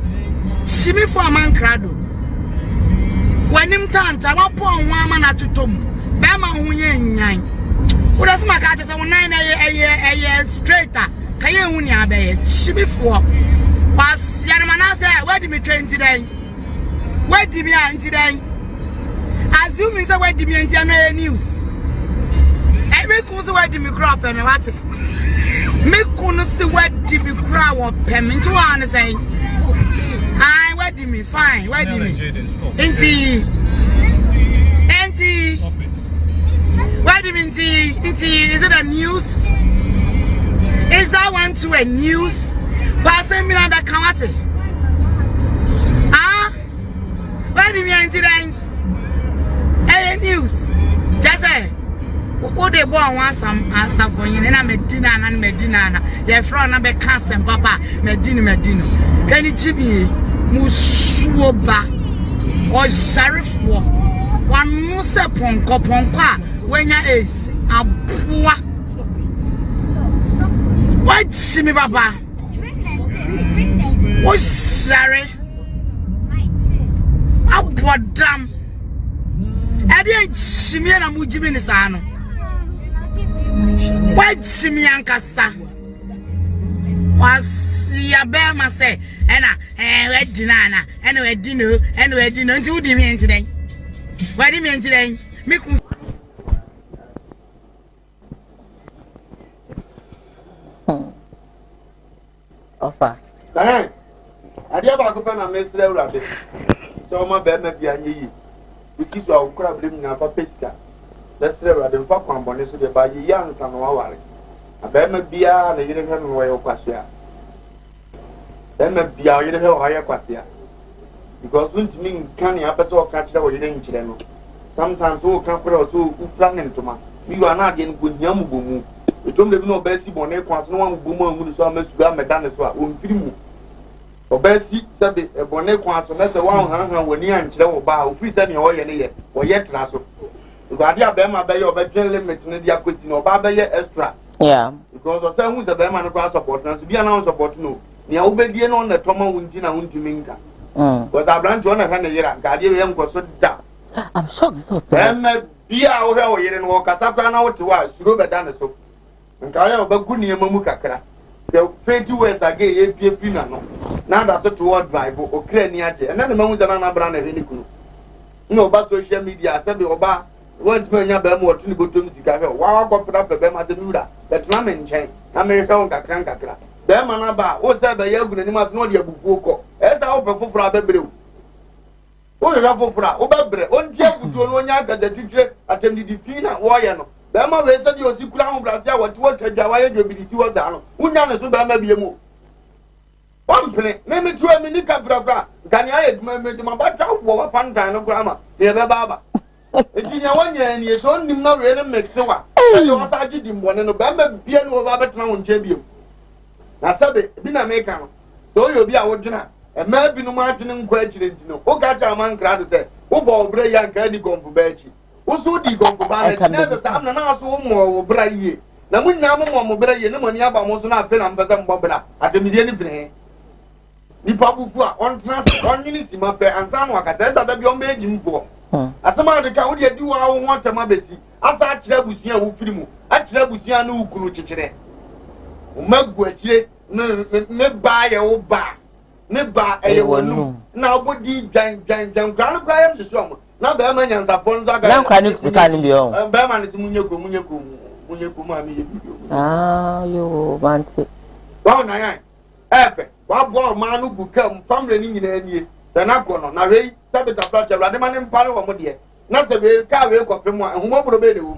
Shimmy for a man crado. When him tant, I won't put one man at Tom. Bama Hunyan. What does my catch? I 9 a year straighter. Kayunia Bay. Shimmy for. Was Yanamana, where did we train today? Where did we end today? Assuming so where did we enter news? Every course where did we crop and what? Me couldn't see where did we crowd or payment to one say. I where did me fine? Where did me? Inti. Where did me inti? Is it a news? Is that one to a news? Passing me on the county. Ah? Where did me inti then? News. Just say, what they want want some stuff for you. And Medina. They're from a cancer, Papa. Medina. Can it be Musuba or Sheriff? One Musa Ponka when you is a poor. What Shimmy Baba? What's Sheriff? A board damn. I didn't shimmy and Mujibin is ano. What shimmy and Cassa was your bear must say, and I read dinner, and we dinner, and we dinner until the mean today. What do you mean today? Make offer. I did about open a mess rabbit. So my bed may be a ye. Which is our crab living up a pesca. Let's never have them for components to buy young son of our. A bear beer and a uniform way of Quasia. Then may be our uniform higher Quasia. Because when to me canny episode catch our children. Sometimes all camper or two who flan into my. You are not getting good young boom. You don't live no Bessie Bonnet, no one boom who saw Miss Madame won't film. Obesi sabe ebone kwa so mese wa han wani ankyere wo ba ofri se ne o ye ne ye wo ye tra so ugade abema be ye obedwen limit ne dia kwesi no ba be ye extra because o say hu se be ma no kwa support na so bia na support no ne obedie no na toma wunti na wuntimi nka because abranti o na hwa ne yera gade ye nkoso da I'm shocked so em bia o hwa o yere no wo kasa pra na wo te wa suro be da ne so nka ye obagu ne mamu kakra the 20 years ago ye pie free na no now that's a toward drive o kra ni age and then the man na bra na ni kunu no ba social media say be oba want me nya ba mo otu ni botom sika he wa kwa pra be ma de mura but na me nchen na me hwe on kakra be ma na ba o say be ya gunu ni ma so no de abufuo ko e say o pe foforo abebre o ye foforo o bebre o ntie abutuo no nya gaza twitwe atem di fina wo ye no be ma we say di osikura ho brasia wo tadwa wa ye de obirisi wo za no unya ne so be ma bie mu one play, maybe 2 minutes. Can I make my back out for a pantan no grammar? Near Baba. It's in your 1 year and years only not really make so. You was agitating one and Obama beer no Robert Town Jabio. Now, Sabe, been a maker. So you'll be our dinner. And maybe no martin graduate. No, oh, got a man crowd say, oh, Bob Bray and Candy gone for Betty. Who's so deep gone for Banner? There's a son and also more Bray. Now, when Yamamo Bray and the money about most not fair and Bazam Bobra at a median. Ni pabufu a on transfer on minisima pe ansa no akata esa da bi o meji mfo asema de ka wo de di wa wo want ma besi asa akyerɛ busia wo firi mu akyerɛ busia no ukunu kyekere o magu akyire me ba ye wo ba me ba eye wonu na obodi dwan kra no kra yam hyehyɛ mo na ba ma nyansafo nso aga na kra no ka no bi o ba ma ne se munye ko ma me ye bi yo banti wa na yan efe wa bo ma no gu kam family ni nyina anie na kono na wei sabita placha wade ma ne mpare wo mo de na se be ka we kopem a ehumobro be de wo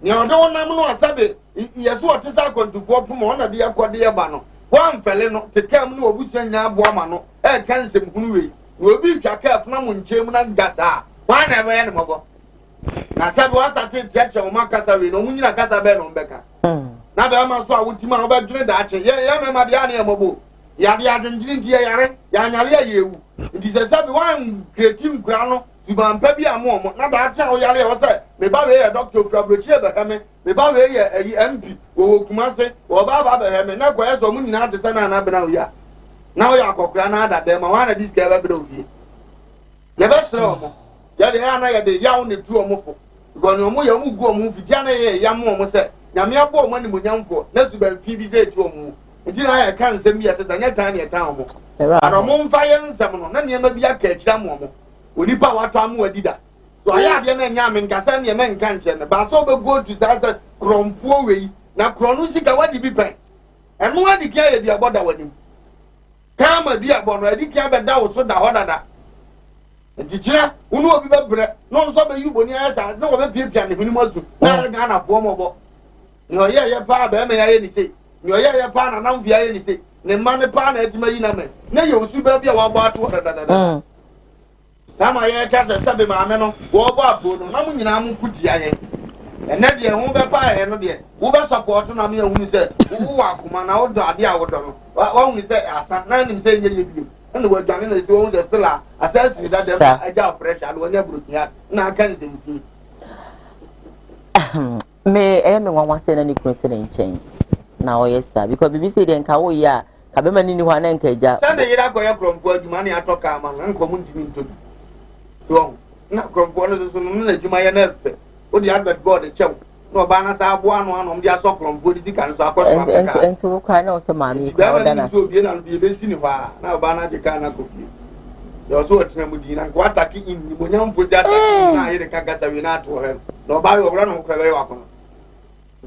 ni odo nam no asabe yeso otisa kontufo pomo na de yakode ye ba no wa mfele no te kam no obusia nya abo ama no e kan sem hunu we obi twa ka afna mo nchemu na gasa wa na be ne mobo na sabe wa start teacher mo makasa we no munyina kasa be no mbeka na be ma so a wutima wo be dwene da ache ye me ma de ane mobo ya de adwendwene ntie yare ya nyale ayewu nti se sabe wa creative kra no Subampa bi amomo na da acha o yale o se me ba we ye doctor Frabrochie be heme me ba we ye MP wo Kumase wo ba be heme na kwa yeso mu nyina de sana na be na o ya na o ya akokra na ada de ma wana dis ga be do vie ye be sere o mo ye de ya na ye de ya wo ne tu o mo fo go no mo ye mu gu o mo fitia na ye ya mo mo se nyame abo o mo ni mo nyamfo na subamfi bi ze tu o mo nti na ya kan nsem bi atesa nya tan ne tan o mo ara mo mfa ye nsem no na ne ma bi aka akira mo mo onipa wato amu adida so aya de na nya men kasa ne men kan che ne ba so be go to sasa kromfo wei na kronu sika wadi bi pen enu adi kia ye di aboda wanim kama di abono adi kia be da wo so da hodada ntijira unu obi be bre no so be yubo ni asa na wo be piepia ne hunimu asu na ga na fo mo bo ni oye ye pa ba me ya ye ni sei ni oye ye pa na nam via ye ni sei ne ma ne pa na etima yi na me na ye osu ba bia wa bo ato da Kama ye kasa sabe maame no wo bo apo no na mu nyina mu kutia ye ene de ho be pa ye no de wo be support na me ehunu se wo wa akoma na wo do ade a wo do no wa hunu se asa na nim se nye ye bi ene wo dwane na se wo se stila asasi da dem aja pressure do nya brokia na aka ni se mfi me wanwa se na ni kunte na nchen na o yesa because bibi se de nka wo ya ka be mani ni ho na nka ja sa na yira ko ya kromfo aduma na atoka ama na nko mu ntimi ntobi so na kromfo no so no na adwuma ya na fe o di advert board chew no ba na sa abo ano ano ndi aso kromfo di sika no so akoso afeka enti wo kwa na o se maami kwa o dana so bi na bi be sini fa na ba na je ka na kopi yo so otina mu di na ko ataki in ni mo nyamfo si ataki na yire ka gasa we na ato he no ba yo bra no kra be wa kono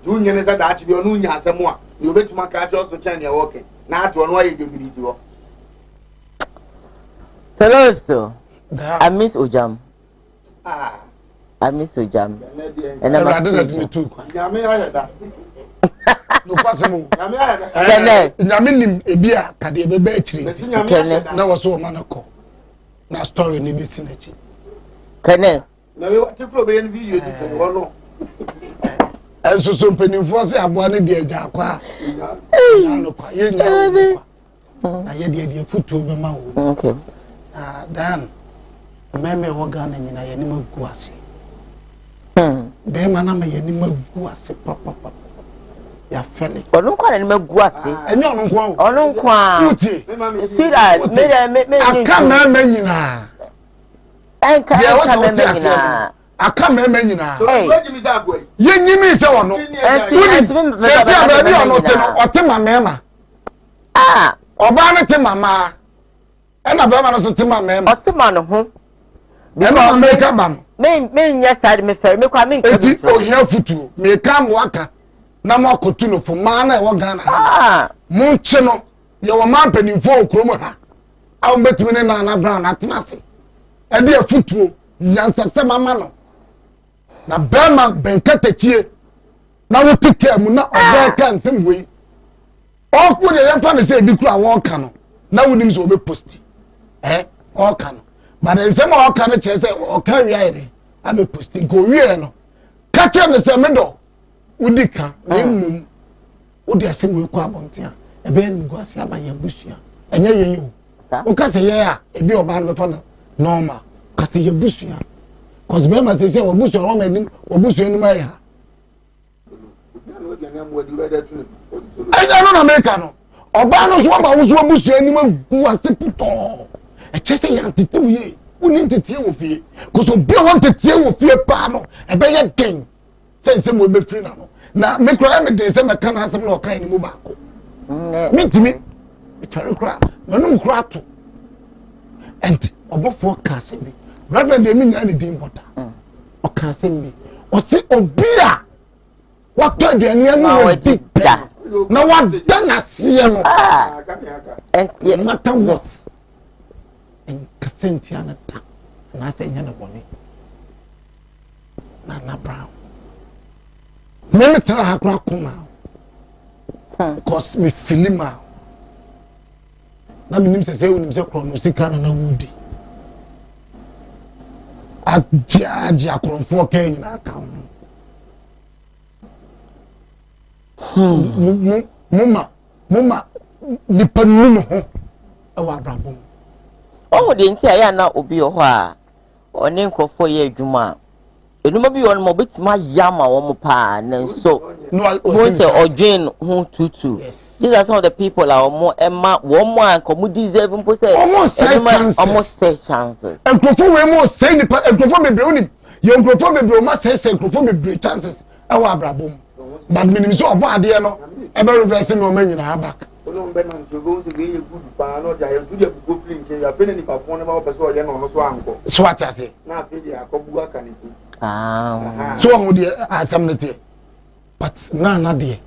du nyene sa da achi bi onu nya asemu a ni obetuma ka acho so chan ya woke na ato no aye dobirizi wo Celoso I miss Ojam. I miss Ojam. And I'm rather than me too. No possible. Yaminim Ebia Kadebe Betri. Now was so manako. Now story ni bisinechi. Kene. Now you want to probably in video. And so some penny force abone de jakwa. No kwa ye nya. Na ye de futu be ma wo. Okay. Dan meme wo Ghana nyina ye ni magu ase. Be ma na me ye ni magu ase papa. Ya fele. Onu kwa ni magu ase. Enye onu nko. Onu nko a. Uti. See that me aka meme nyina. Enka meme nyina. Aka meme nyina. So weji mi sa boy. Ye nyimi se wono. Se se ababi ono te no ote ma mema. Oba ne te mama. Ena be ma no so te ma mema. Ote ma no ho. Because America ban. Me nya side me fer me kwa me nka. Eti ohia futu. Me ka mo aka. Na mo akotu no fo ma na e wo Ghana. Mo nche no ye wo ma panimfo okromo ha. A wo betimi ne na brown atena se. E de futu nyansa se mama no. Na bema benkatachie. Na wo pike mu na oba ka nsem we. Oku de ye fa ne se bi kura wo ka no. Na wonim so obe posti. O ka no. But then some all kind of chess or carry air. I'm a posting go no. Catch on the same door. Udika, would you say we call Bontia? A ben go see by your bushia. And you, because a be a band of normal. Cast your bushia. Cause members they say, or bush or woman or bush in my hair. I don't know Americano. Or Banos Wamba was one bush animal who was the put on. A chest young to 2 years. Uni tete wo fie. Cause obi want tete wo fie pa no. E be ye den. Say mo be free na no. Na me kra me dey say me kan asem na o kan ni mu ba ko. Me timi. Ifere kra. Manum kra to. And obofo ka asem bi. Reverend dey me nya ni din bota. O ka asem bi. O si obi a what to aduane amu di da. Na what done asie no. And matter what. And Casentia na ta. Na say nya na boni. Na brown. Me try hakra kuma. Because me feel ma. Na me nim say unim say kro no sika na wudi. Aji akronfo kan na aka. Mama nipa numu ho ewa abrabom. Oh, the entire na obi ho a one nkrofo ye adwuma. Enuma bi won mo betima yama wo mo pa na so no say odwen hu tutu. These are some of the people are more emma wo mo an komu deserve mpo say almost say chances. Nkrofo we mo say nipa nkrofo bebre onim. Ye nkrofo bebre o ma say nkrofo bebre chances ewa abrabom. But minimum so obo ade no e be reverse no ma nyina back. No be man to go to be good pa no dia to dey go free nke ya fene ni pa fon ma person o ye no no so anko. So what I say? Na fe dia akobu aka ni si. So who dey asam nete. But na dey.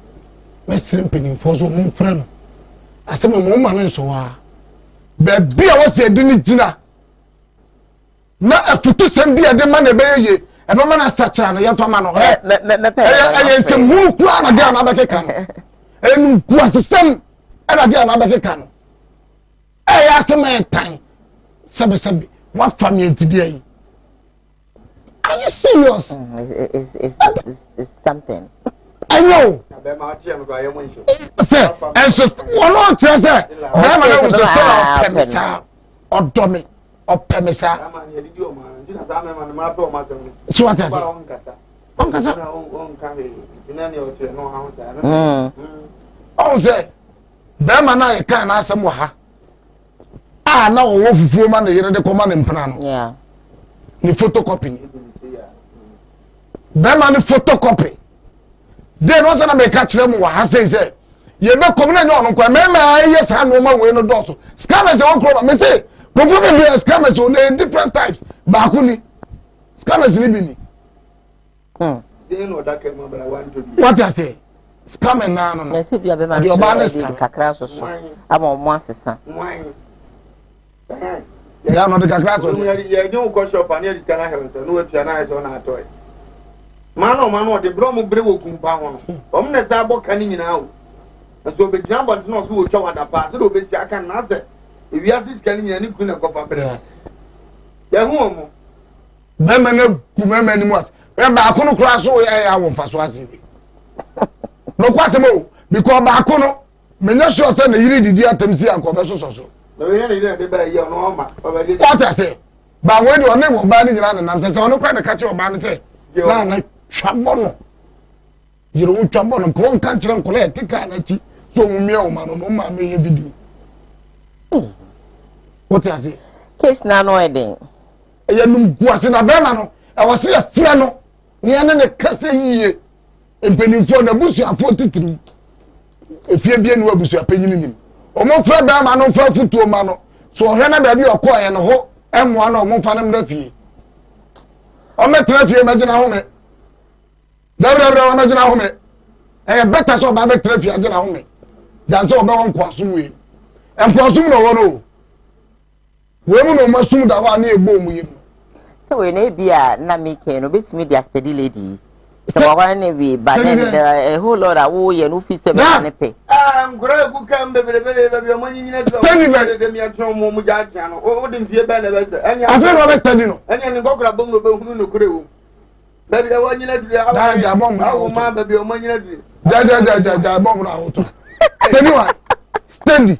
Me srim penin for so mo frɛ no. Asem mo ma no so wa. Be bia wo se de ni gina. Na afutu sem bia de ma na be ye. E be ma na structure no ye fa ma no. Me se mu kura na dia na be keka no. Enu ku asem and again another can. I asked my time. Sabi, what family today? Are you serious? It's something. I know. Sir, and just one more chance. I'm just or dummy or Pemisa. So what is it? Say. Bema na ye kan asem wa ha na wo fufuo ma na yere de koma ne mpana no yeah ni photocopy ni bema ni photocopy de no se na me ka kire mu wa ha say ye be kom na nyo no kwa mema ye sa no ma we no doso scammers e won kro me say problem be scammers on different types ba ku ni scammers ni bi ni they no da ke mo bra want to be what I say scam na no na se bia be man kakra so ama mo asesa ya no de kakra so ye nyu go shop and ye discount heaven so no wetu na so na atoy mano de bro mo bre wo kumpa ho no om na sa boka ni nyina o so be gran bont no so wo twa wada pa so do be si aka na se ewi asis kan nyina ni ku na kofa bre ya hu mo mema na ku mema ni mo as e ba ko no kra so ya wo mfa so asibi no kwase mo because ba ko no me na sure say na yiri didi atamsi anko be so so no ye na yiri de ba ye no ma ba de what I say ba we de one mo ba ni nyina na nam say ono kra na ka che oba ni say na twabo no yiri wo twabo no ko nka kire nko le tika na chi so mu mia o ma no ma me ye video what I say case na no eden ye num kwase na be ma no e wo se afra no ni ana ne kase yiye empenifo na busu afo titiri efie bia ni wabusu apanyini nim omo fra ba ma no fra futuo ma no so ohwe na ba bi okoye no ho emmoa na omo fa na mra fie o metra fie magina ho me dabra o magina ho me better so ba metra fie agina ho me dan so ba won kwaso we enkwaso no wo no we mu no masum da ho na egbo mu yim so we na bia na make no betimi dia steady lady so wa na be but then there are a whole lot of wo ye no fi se be na pe ngura gu kam be be mo nyina do de mi atron mo mu ja tia no o de mfie be na be eni afi no be steady no eni ni gokura bom no be hunu no kure wo be be wo nyina dure da ja bom na wo ma be o mo nyina dure ja bom na auto steady wa steady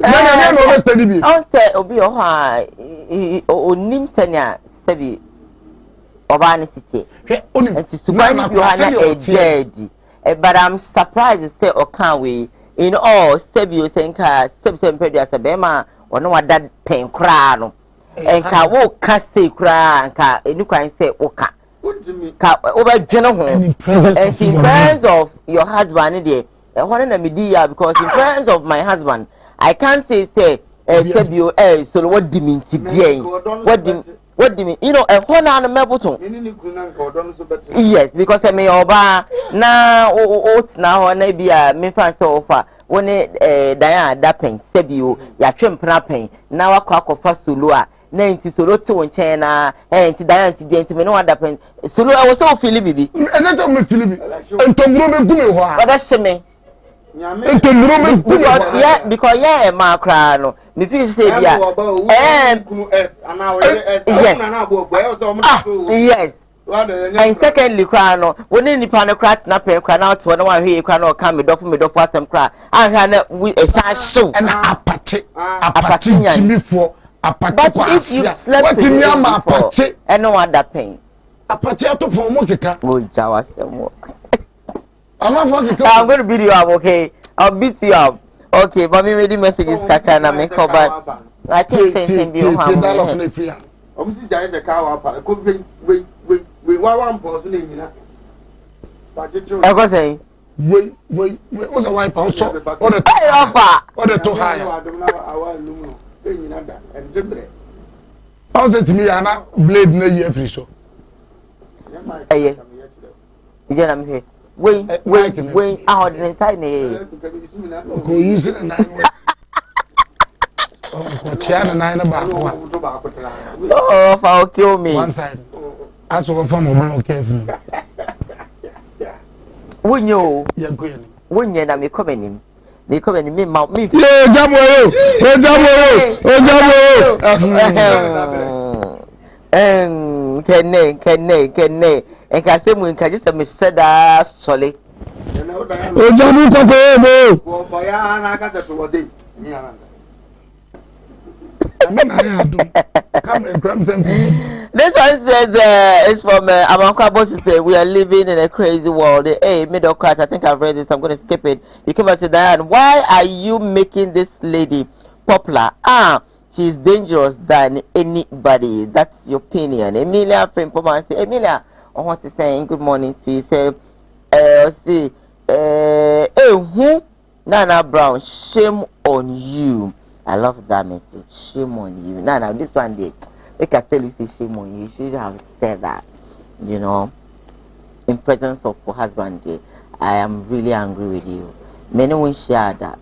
na no be steady bi o se obi o ha onim senia sebi oba ni city and to buy na dead but I'm surprised say o can we in all sebio senka sebsem pedu asebema ono wada pen kra no enka wo ka say kra enka enu kwan say wo ka ka over dwene ho and in presence of your husband there ehone na medi ya because in presence of my husband I can't say sebio so what diminti dey what do you mean? You know, a whole na meboton. Yes, because I may oba na oats now na bia me fan so offer when Diana dapen sebio ya twempna pen na wakwa akọfa solo a na nti solo ti won chen na nti Diana ti dey nti me no dapen solo I was so feel bibi. And that's how me feel bi. Entobro be gume ho a. But sheme because a man cry no me feel say bia yes and secondly cry no when nipa no cry na pen cry na to no wan hwe cry no come me dofo asem cry an hwa na we a show and apate jimifo apate but if you slept what me am apate and no other pain apate atofo mo keka wo jawa semo I'm going to beat you up, okay? I'll beat you up. Okay, but me ready messages kaka na me call back. I think same be on. I'm say is a car up. Wait, one person in na. I go say. Wait. What's a wipe out so? What the offer? What the too high? I say to me ana blade na year free so. Eh. Is I'm here. When out inside me go use it na Chiana na back oh for kill me one side as for from my okay when you na me come in me mount me jamo kenne en ka se mu en ka jisa me seda sole jamu ko boya na ka to wode ni ana this one says it's from Amankwa Boss say we are living in a crazy world. Hey, middle class, I think I've read this, I'm going to skip it. You came and say, Diane, why are you making this lady popular? She's dangerous than anybody. That's your opinion. Emilia from Poma say, Emilia, I want to say good morning to you. Say, who? Nana Brown, shame on you. I love that message. Shame on you. Nana, this one day, I can tell you, say shame on you. You should have said that, you know, in presence of your husband day. I am really angry with you. Many won't share that.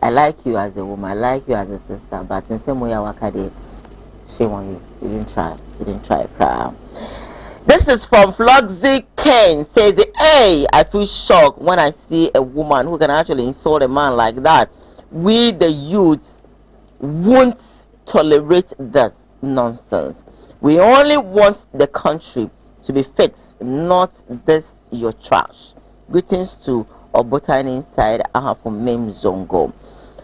I like you as a woman, I like you as a sister, but in some way, shame on you. You didn't try. Cry. This is from Floxy Kane. Says, hey, I feel shocked when I see a woman who can actually insult a man like that. We, the youth, won't tolerate this nonsense. We only want the country to be fixed, not this your trash. Greetings to Obotani inside from Mem Zongo.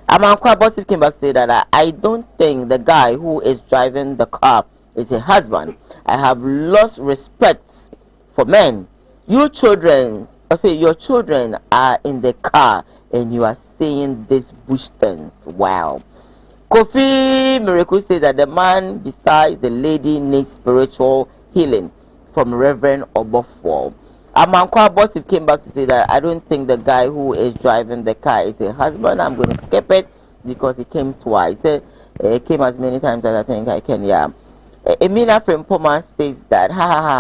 Amankwa Boss came back to say that I don't think the guy who is driving the car is a husband. I have lost respect for men. You children, your children are in the car and you are saying these bush things. Wow. Kofi Miracle says that the man besides the lady needs spiritual healing from Reverend Obofo. Amankwa Boss came back to say that I don't think the guy who is driving the car is a husband. I'm going to skip it because he came twice. He came as many times as I think I can. Yeah. Emilia from Poma says that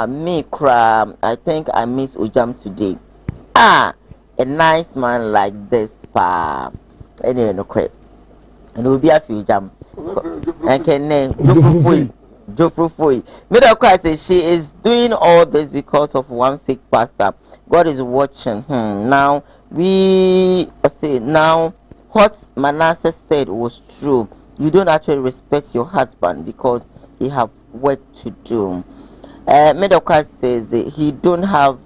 me cry. I think I miss Ujam today. A nice man like this, pa. Any no crap. And it will be a few jam. And can name Jofrufui. Middle class says she is doing all this because of one fake pastor. God is watching. Now now what Manasseh said was true. You don't actually respect your husband because he have work to do. Middle class says he don't have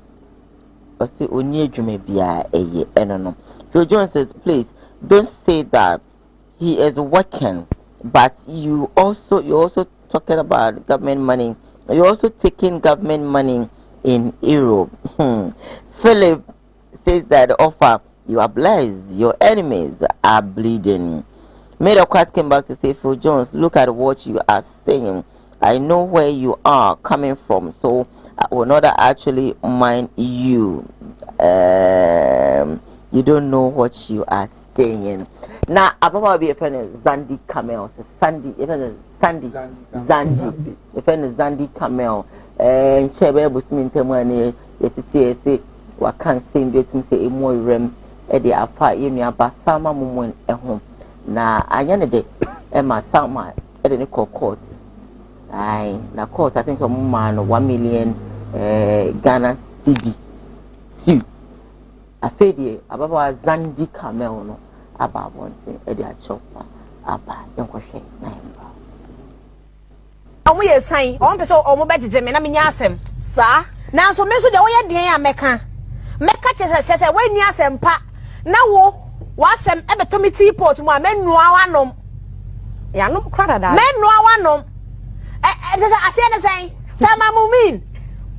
Phil Jones says, please don't say that he is working, but you're also talking about government money. You're also taking government money in Europe. Philip says that offer, you are blessed, your enemies are bleeding. Made a cat came back to say, Phil Jones, look at what you are saying. I know where you are coming from, so I will not actually mind you. You don't know what you are saying. Now, Ababa will be a friend of Zandy Camel. Sandy, a friend of Zandy. A friend of Zandy Camel. And Chebe Busmin Temani, yet say, what can't say, get me say, a more rem, Eddie Afa, Yemia Basama Mumon at home. Now, I yanade, Emma Sama, at the courts. Aye, na court, I think, a man 1 million Ghana CD suit. A fade, Ababa Zandy Camel, no, about one thing, Eddie Chopper, Abba, Uncle Shane, Namba. We are saying, on the so almost better, and I mean, yasem, sir. Now, so Miss the way dear Mecca. Mecca says, when yasem pa. Now, what's some ever to me teapot, my men no one. Yanum crowded, men no one. I say the same, Sama Mumin.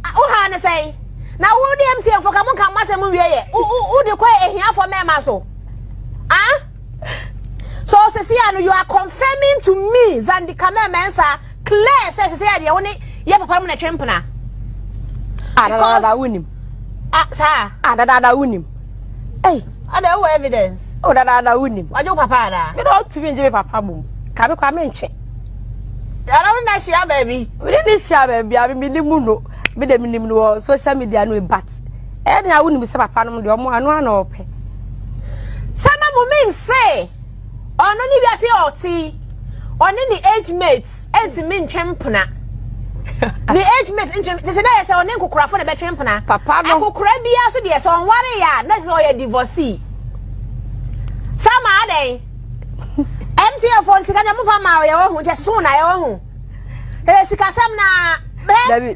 Oh, say. Now, who the empty for come on, come, Master Muye? Who the quiet here for me, Maso? Ah? So, Cecilia, you are confirming to me, Zandy Kamen Mensa. Claire says, "Say, the only you have a permanent champion." Ada win him. Sir, ada win him. Hey, ada evidence. Oh, ada win him. What your papa da? You don't to be papa boom. Kabe kwa menche. I don't know share baby. We didn't share baby. I be the muno. Be the minimum social media no but. Eh, na win him say papa no de omo anu ana ope. Sama mumin say, ono ni bi ase oti. On any age mates, and the main champona. The age mates, they say, I say, on Uncle Crawford, a better champona. Papa, Uncle Crabia, so yes, on warrior, that's all your divorcee. Some are they? Empty of one, Sigana Mufama, who just soon I own. There's a Casamna,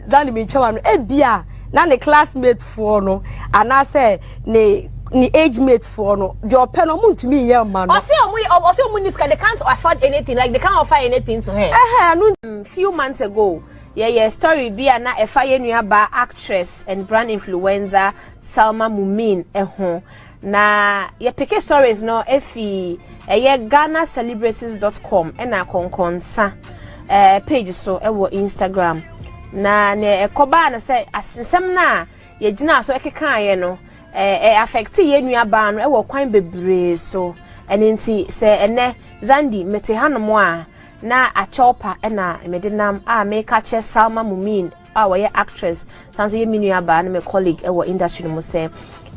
Zandy Binchoan, a beer, none a classmate for no, and I say, nay. Ni age mate for no your pen to me young man. Or say they can't afford anything, like they can't offer anything to her. Few months ago, yeah, story be a na a fire nearby actress and brand influencer Salma Mumin na ye pick stories no efi GhanaCelebrities.com and a consa page so Instagram na ne ekoba na say asensem na ye gina so ekeka no affect ye nuaba no e wo kwan bebre so eninti se ene Zandy mete hanomo a na achopa na medinam a make catch Salma Mumin a wo ye actress sanso ye nuaba na me colleague e wo industry no mo se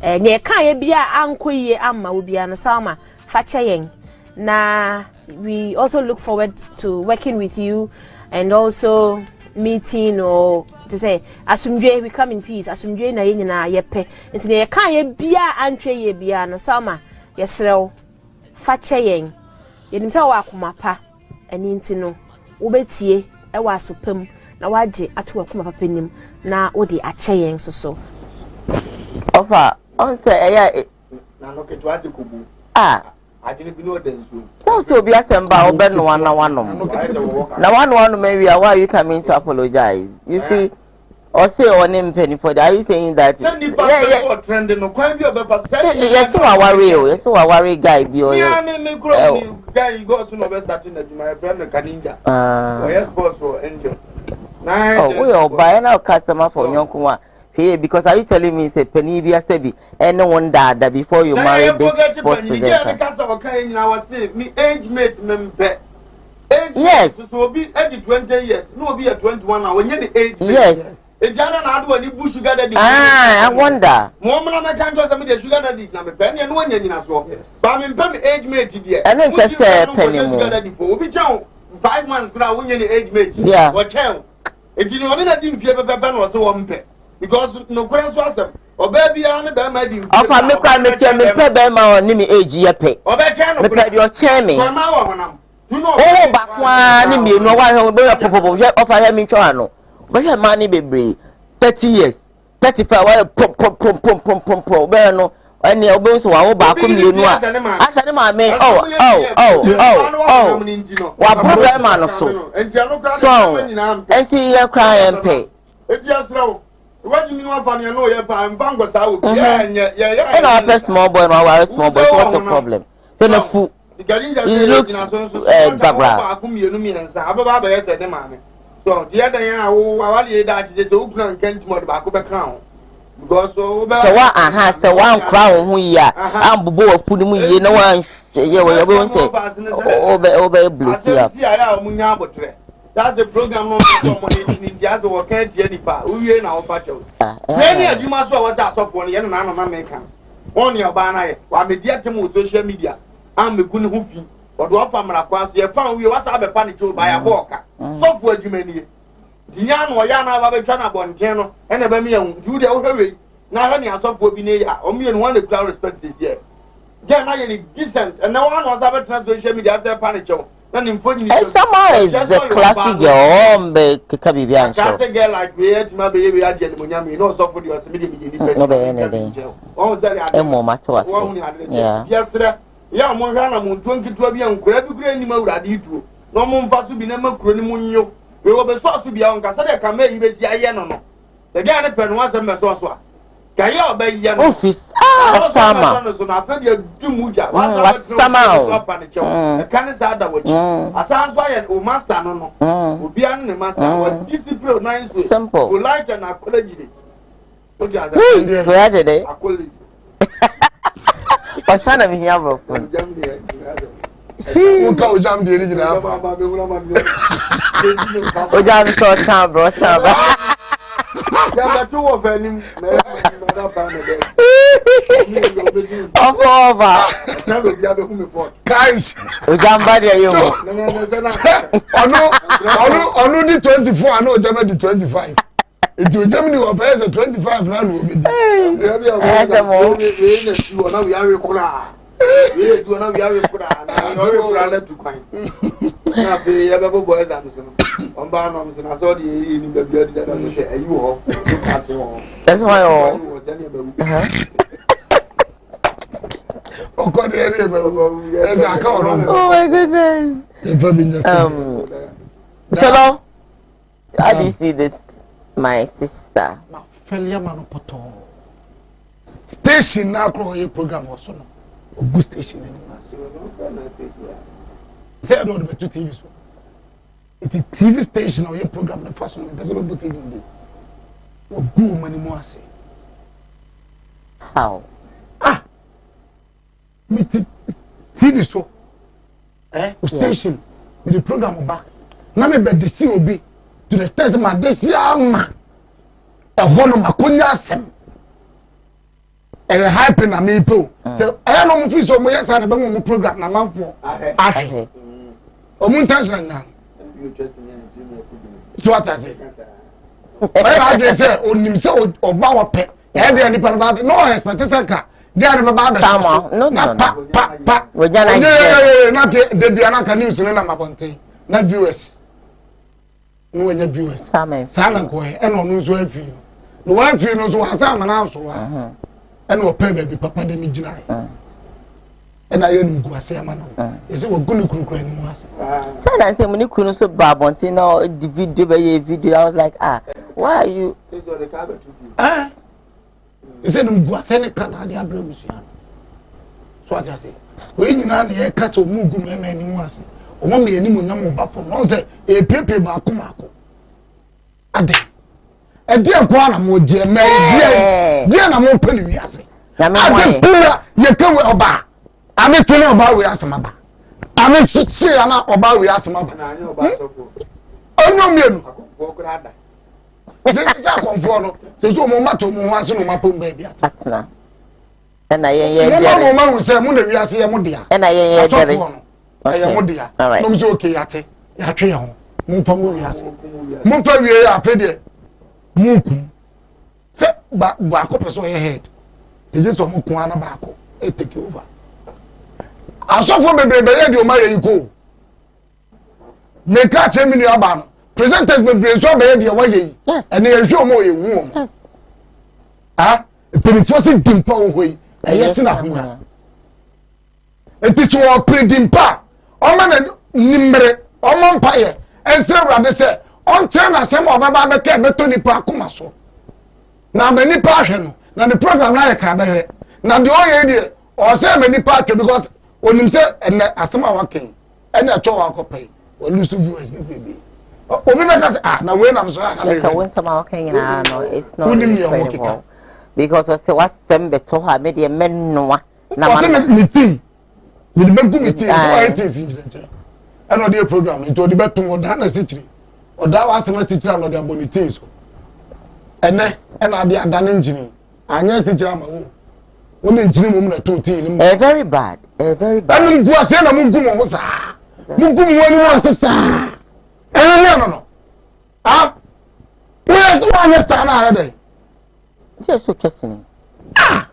ne kan ye bia ankoye amma wo bia no Salma fache yen na we also look forward to working with you and also meeting or to say asumdwe we come in peace asumdwe na yen na yepe nti ne kan ye bia antwe ye bia no Salma yesrew fache yen yenim se wa akomapa ani nti no wo betie e wa asopam na waje ato akoma papa nim na wo de ache yen so offer on say na no keto ati kubu adwene bi no denso so be asemba obe no one na one maybe why you coming to apologize you see or say on him penny for that are you saying that yeah trend no kwan bi obe yes so worry guy bi o me guy you go so no be starting na my friend Kaninja yes boss for angel nice we are buying our customer for Nyonkwa because are you telling me say penny be asebi anyone that before you marry this sports presenter me age mate member yes so be 20 years no be 21 now when you the age yes ejana na adu ani bu sugar daddy I wonder mo mna me kan to say me the sugar daddy na me penny no anya nyina so ba me pem age mate there and then just say penny mo sugar daddy for obi chen 5 months kura wonya ni age mate yeah wo chen ejini oni na di mfie bebe na wo se wo mpe because no kura so asem obaby an be ma di ofa me kwa me tie me pe be ma oni me age ye pe oba chen no me pe di o chen me kwa ma wo honam oh bakwa ni me no wa he be popopo ofa he me ntwa no be he ma ni bebre 30 years 35 wa pom be no ani obo so wa wo ba ko mienu a asane ma me wa problem no so enti ye cry mpe eti asrawo what you mean fan no ye pa mfa ngosa wo yeah and our small boy no our small boy so what's the problem penafu He looks Babra. So the other year, I that is so can't more back over crown. Because so what so one crown who ya I'm bobo food you know one you won't say obey blue tea. That's the program no money in the other work can't hear the part. We now patcho. Many you must was that of 1 year and I'm making. On your banner, while media to social media. I'm a good hoofy. But one family across your phone, we was have a panic by a walker. Software you many. Diana or Yana have a China Bontano, and a Bamian, do the other way. Now, any software be near, or me and one the crowd respects this year. Then I any decent, and no one was ever translation media as a panic show. Somehow is a classic girl, Kabibian. Classic girl like we had my baby, I did when you know, so for your immediately. Oh, that more matter was. Yeah. Yes, sir. Yeah, Morgana, 2012 young, grab granny mode at you too. No more fast to be never cronimunio. We will be sauce to be on Cassada can make you be Yano. The guy pen was a mesoswa. Can you obey Yan office? Summer. So I feel you do Muja. Was summer. The candidates are the watch. A sounds why or master no. Will be an the master or discipline nice simple. Who light and apology. What you are today? What's son of here? She go jam the original. Oh, jam so time, bro. Yeah, two of them. Guys, I know the 24, I know the 25. It will tell me you are 25 rand will be there. That's why oh my goodness. Solo, how do you see this, my sister? Station now your program also no. Good station anymore. Say no be two TV so. It is TV station or your program the first one person be TV dey. O go money mo ase. How? Me TV so. Station with the program back. Na me be the COB to the station ma this year ma. E hono makonya asem. Hype na me po. So I no mo fi so mo yes na be mo program na manfo. Ahwe. O mo intentional na. So what I say? I address say onim say oba wo pe. E dey ni pa ba no expect say ka. Dey na ba ba. No. Pa. We jana na de bia na ka news no na mabonten. Na viewers. No we viewers. Sana ko e no no so afi. No one feel no so asa mana so wa. And we pay baby papa de ni gina and I am go ase ama no is it we go ni kuru ni mo ase say na say money kunu so babonti no the video I was like why are you is it no go ase ne kana de abremusia so I say we nyina na ye kasa omugu me ni mo ase o mo me ni mo nyam ba fo no say e pepe ba ko ade edi akwa na mo je me die na mo pani wi ase na me ade pura ye kewe oba ame tuni oba wi ase maba ame se ana oba wi ase maba na anya oba so ko onyo mienu se konfo no se so mo mato mo ase no mapom ba bia atna na ye mo ma hu se mo na wi ase ye mo dia na ye dere ye mo dia no so okay yate ya twe ho mo fa mo wi ase mo fa wi ya fe de muku se ba ko person your head te je so mo kun ana ba ko e take over asofo bebrebe ye di o ma ye iko me ka che mi ni aba no presenters bebrebe so be ye di wa ye ene ye hwe mo ye wu yes pe force dimpa o hoi e yes na hunya it is so predimpa o ma na nimre o ma mpa ye estre brade se on train asem obaba be ke beto nipa akoma so na me nipa ahwe no na the program na ye kra be hwe na de o ye die o se me nipa atwe because onim say ene asema waken ene atwa wakopay o lose viewers baby obi be ka say na we na so na so when some waken na no it's not credible because was sembe to ha me de mennoa na ma me team we be go meeting so it is injire and on the program into the betum oda na sichiri oda wa asema sichiri na the abonity so ene na the adan engine anya sichiri ama wo woni engine mum na 2 very bad anu gu ase na mungu mo sa mungu mo wani mo asesa no ah yes one yes ta na hede just so questioning ya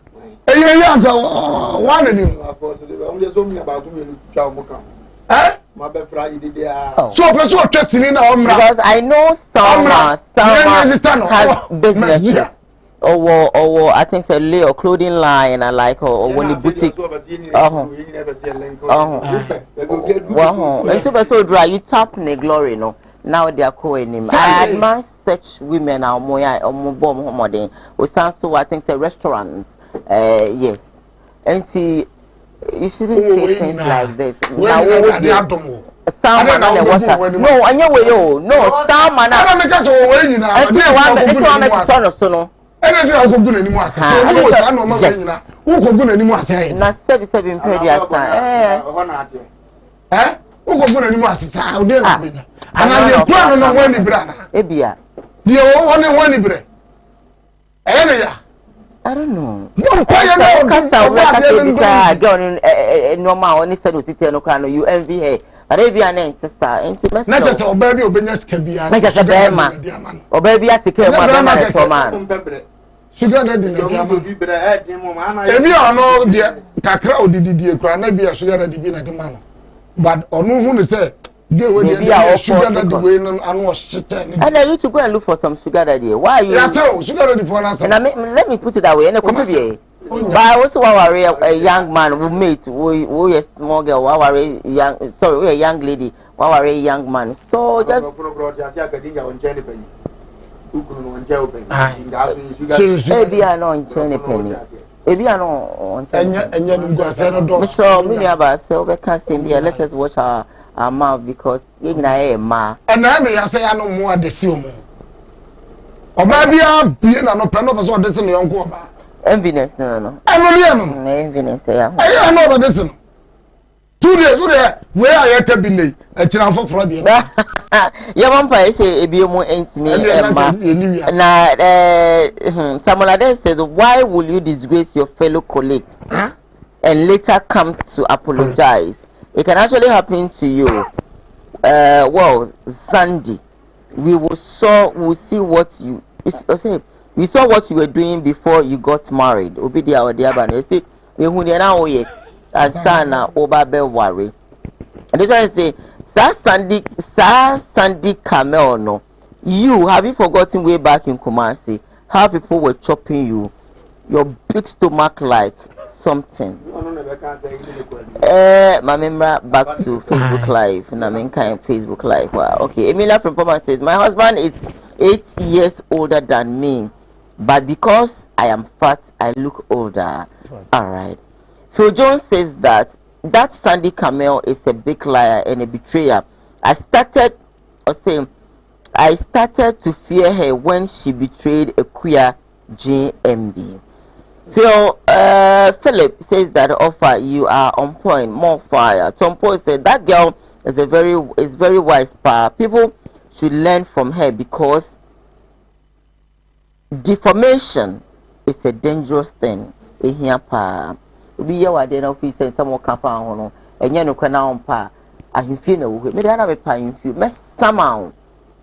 ga one ni so person questioning na omra because I know some has businesses or I think say Leo clothing line and like or when the boutique and so so dry you tap ne glory no now they are calling him. I admire such women are more bomb modern we sound so I think say restaurants yes and see you shouldn't say things like this now some man no anya we yo no some man I make us we you now it's one so no ene se okogu na nimu ase so no sa no ma nyina ukogu na nimu ase na sebi mpedi asa ho na ate ukogu na nimu ase sa ode na benya ana de plan no wani bra na ebia de o wani bre ene ya I don't know. Don't pay no kasa we kasa bita girl normal oni se no city no kra no you envy her but e bia na ntisa enti mess na just oba bi obenya ska bia na just be ma oba bi atike ma be ma na to man sugar daddy na dia ma bi bre e din mo ma na e bia ono de kakra odididie kra na bia sugar daddy bi na de ma no but onu hu ne say get we dey sugar daddy we no anu shite ni and you to go and look for some sugar daddy why you yes sir sugar daddy for answer and let me put it that way and come but I also worry a young man who mate who is small girl worry young sorry a young lady worry a young man so just ebi ano nchene penny ebi ano nchene enya ngu asero do so me aba say we can say let us watch our mouth because you na ma and na me ya say ano mo adesi omo oba bia bie na no pe no person adesi no yonko oba enviness no enviness ya I know about this. 2 days, where are you taking me? A channel for fraud. Your vampire say a bio more intimate. Now, someone like says, why will you disgrace your fellow colleague and later come to apologize? It can actually happen to you. Well, Sandy, we'll see what you say. We saw what you were doing before you got married. Obidia or Diabano. You see, we who now oye and sana obabe worry. And this one say, Sandy Camel no. You have you forgotten way back in Kumasi how people were chopping you, your big stomach like something. My member back to Facebook Live. I mean kind Facebook Live. Wow. Okay. Emilia from Poma says, my husband is 8 years older than me. But because I am fat, I look older. All right. Phil Jones says that Sandy Camel is a big liar and a betrayer. I started to fear her when she betrayed a queer GMB. Philip says that offer you are on point, more fire. Tom Paul said that girl is very wise. People should learn from her because deformation is a dangerous thing. Here pa we yawa dey na office and some ka fa ho no enye no kana on pa ahimfie na wo me dey na me pa ahimfie me somehow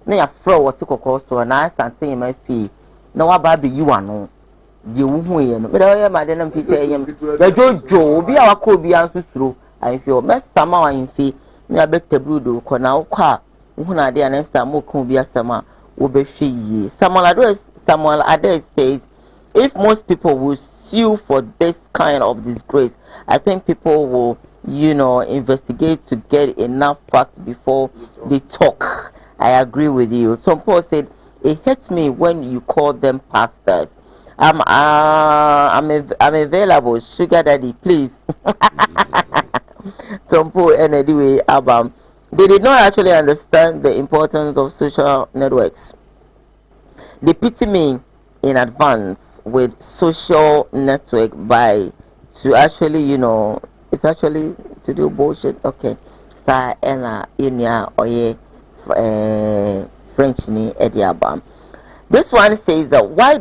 na ya fro what kokko so na asante ma fi na wa ba be you ano de wo hu ye no me dey ma dey na mfi se enyem ya jojo obi a waka obi ansusuro ahimfie me somehow ahimfie na be tabrudo ko na wo kwa hu na dey na sta mo ko obi asama wo be hwe yi Samuel Ades says, if most people will sue for this kind of disgrace, I think people will, investigate to get enough facts before they talk. I agree with you. Tom Paul said, it hurts me when you call them pastors. I'm available, sugar daddy, please. Tompo and anyway album. They did not actually understand the importance of social networks. They pity me in advance with social network by to actually, you know, it's actually to do bullshit. Okay. Sa ena inya oye French ni ediaba. This one says that why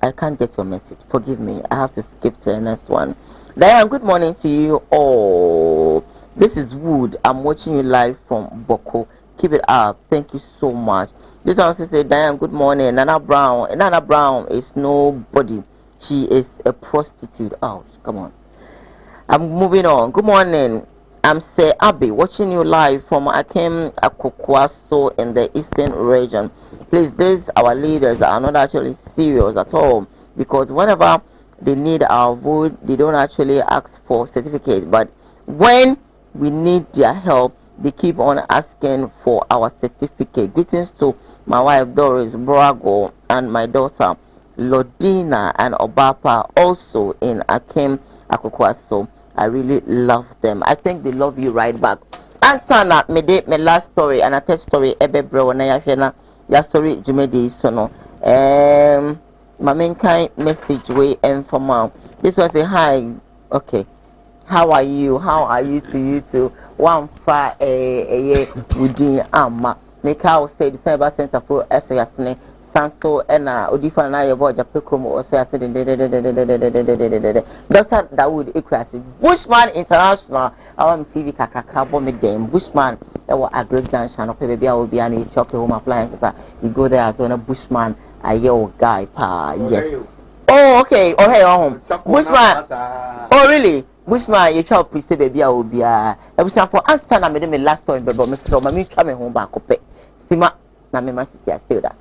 I can't get your message. Forgive me. I have to skip to the next one. Diane, good morning to you all. This is Wood. I'm watching you live from Boko. Keep it up. Thank you so much. This one says, Diane, good morning. Nana Brown is nobody. She is a prostitute. Ouch. Come on. I'm moving on. Good morning. I'm Say Abby, watching you live from Koowaa Show in the eastern region. Please, these our leaders are not actually serious at all, because whenever they need our vote, they don't actually ask for certificate. But when we need their help, they keep on asking for our certificate. Greetings to my wife Doris Brago and my daughter Lodina and Obapa, also in Koowaa Show. I really love them. I think they love you right back. And sana me last story and a third story ebe bro na ya hwena ya story jumedi sono. My main kind message way informal. This one say hi. Okay. How are you? How are you to you too? One fa wudin ama. Make I say the cyber center for eso yasne. Sanso ena odifa na yebo jape kromo also yase Dr. Dawood Ikrasi Bushman International TV kakraka bo me dem Bushman ewo Agric Junction no baby a obi an chop home appliances you go there as a Bushman ayo guy pa yes. Oh okay, oh hey home Bushman. Oh really? Bushman you chop say baby a obi a ebusa for answer na me dem last story bebo me so ma me twa me home ba kope sima na me ma sisi still that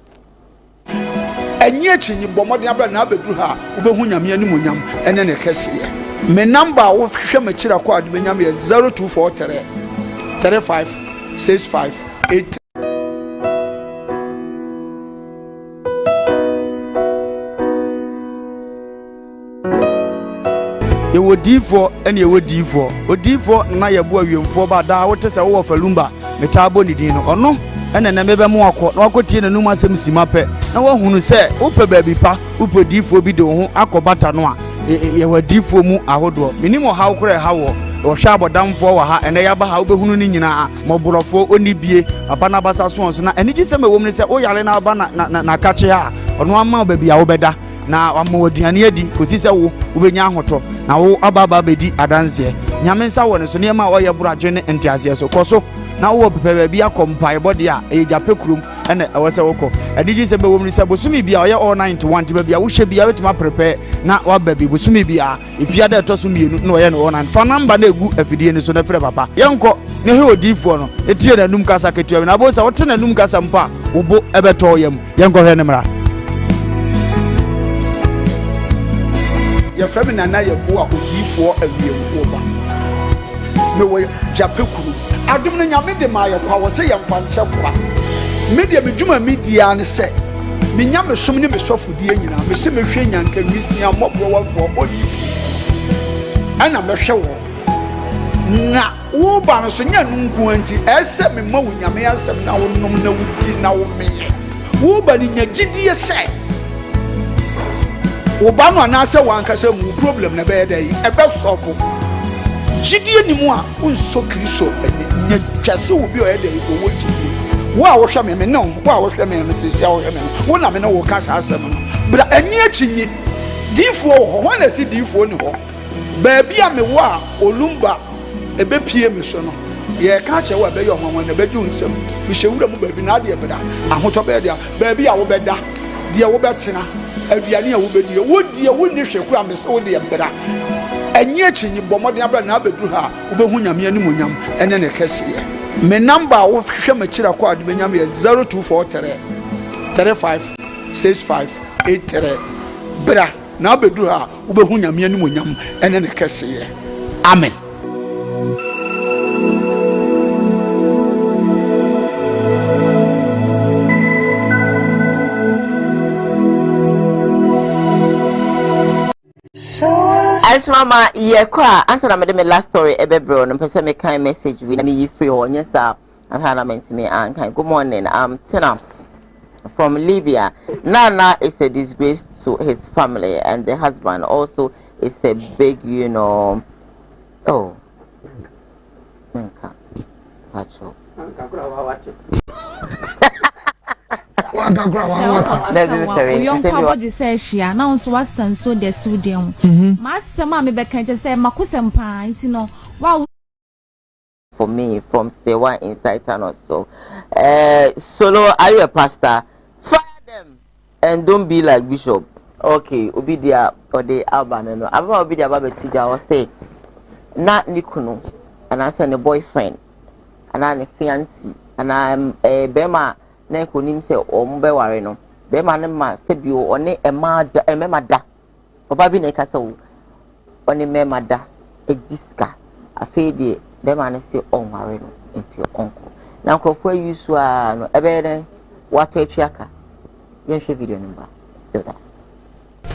enye chinyi bomode abra na abedu ha ubehu nyame ani monyam ene ne kese ye me number wo hwehwe makira kwa ade benyam ye 0243 35 65 8 ye wodifo ene ye wodifo odifo na ye bo awiemfo ba da wote se wo falumba metabo ni din no ono ene na mebe mu akọ na akotie na num asem simape na wahunu se upe baabi pa upe difo bi de ho akobata no a ye wadifo mu ahodo minimo hawo kore hawo wo hwa abodamfo wa ha ene ya ba ha ubehunu ni nyina moborofo onibie papa na basa so na ene gi se mewom ne se o yale na ba na kache ha ono ama baabi a wo beda na amodiane adi kosi se wo ubenya ahoto na wo ababa bedi adanse nyame nsa wo ne so ne ma wo ye buradwe ne entiase so koso na wo pepe bia kompai body a e jape krum ene ewose woko adiji se bewom ni se bosumi bia oye all 91 ti bia wo hye bia wetima prepare na wa baby bosumi bia ifia da to so mienu na oye no 9 fa number na egu afidie ni so na frɛ papa yenko ne he odifo no etie na num kasa ketua na bo se wote na num kasa mpa wo bo ebeto yam yenko hwe ne mra ye frɛ me nana ye bo a odifo awiemfo ba me wo jape krum adum no nyame de ma yakwa wo se yemfa nche kwa media medwuma media ne se me nyame som ne me sofodie nyina me se mehwe nyanka wisia mobro wafo oni ana mehwe wo na wo ba no so nya nunku anti ese me ma wo nyame asem na wo nom na wudi na wo meye wo ba ni nya gidie se wo ba no na se wanka se mu problem na be dey ebe sofo gidie ni mu a unso kristo nya twase wo bi o yede ko wo gidie wo a wo hwe me no wo a wo hwe me no sisi a wo hwe me wo na me no wo ka sa asem no bra ani achinyi difo ho na si difo ni ho ba bia me wo a olumba ebe pie me so no ye ka che wo be yo hwanwan na be ju nsem me hyewura mu ba bi na de beda ahoto be dia ba bia wo beda de wo betena aduane a wo bedie wo die wo ni hwekura me se wo de beda enye chinyi bomode abra na abedu ha ubehu nyame ani monyam ene ne kese ye me number wo hwehwe makira kwa ade benyam ye 0243 35 65 83 bra na abedu ha ubehu nyame ani monyam ene ne kese ye amen. much, Mama. Yeah, kwa. Answer my last story. Bro, no person me kind message with me free on. Yes, sir. I've had a to me and good morning. Tina from Libya. Nana is a disgrace to his family, and the husband also is a big, Oh, Menka, Pacho. Young Papa say she announced what son so the Sudan. Master Mammy Becca just say Makusem Pines, wow. For me, from Sewa inside and also. Solo, are you a pastor? Fire them and don't be like Bishop. Okay, Obidia or the Alban. I'm not Obidia Babetida or say, not Nikuno, and I send a boyfriend, and I'm a fiancé, and I'm a Bema. Nenko nim se ombe ware no be ma ne ma se bio one e ma da e mema da oba bi ne ka se wo one mema da e diska afede be ma ne se onware no enti onko na nkrofo ayusu a no ebe den wato achiaka yen hwe video number still that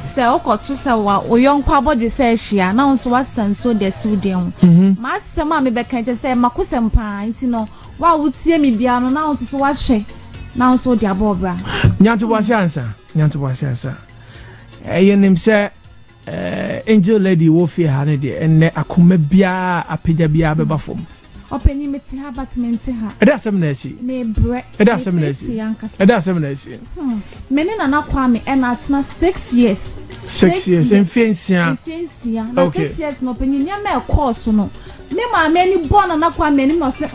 se okoto se wa oyon kwabo de se hia na nso wasanso de siwden ma sema me be kan je se makosem pa enti no wa wutie mi bia no na nso so wa hwe now so dia bobra nyanto wase ansa yenim se angel lady wo fi ha ne de enne akoma bia apagya bia beba fom openi meti ha apartment ha eda sem na si me bre eda sem na si meni na kwa me na atena 6 years 6 years enfiansia na 6 years no openi nya me course no me ma me ni born na kwa me ni no se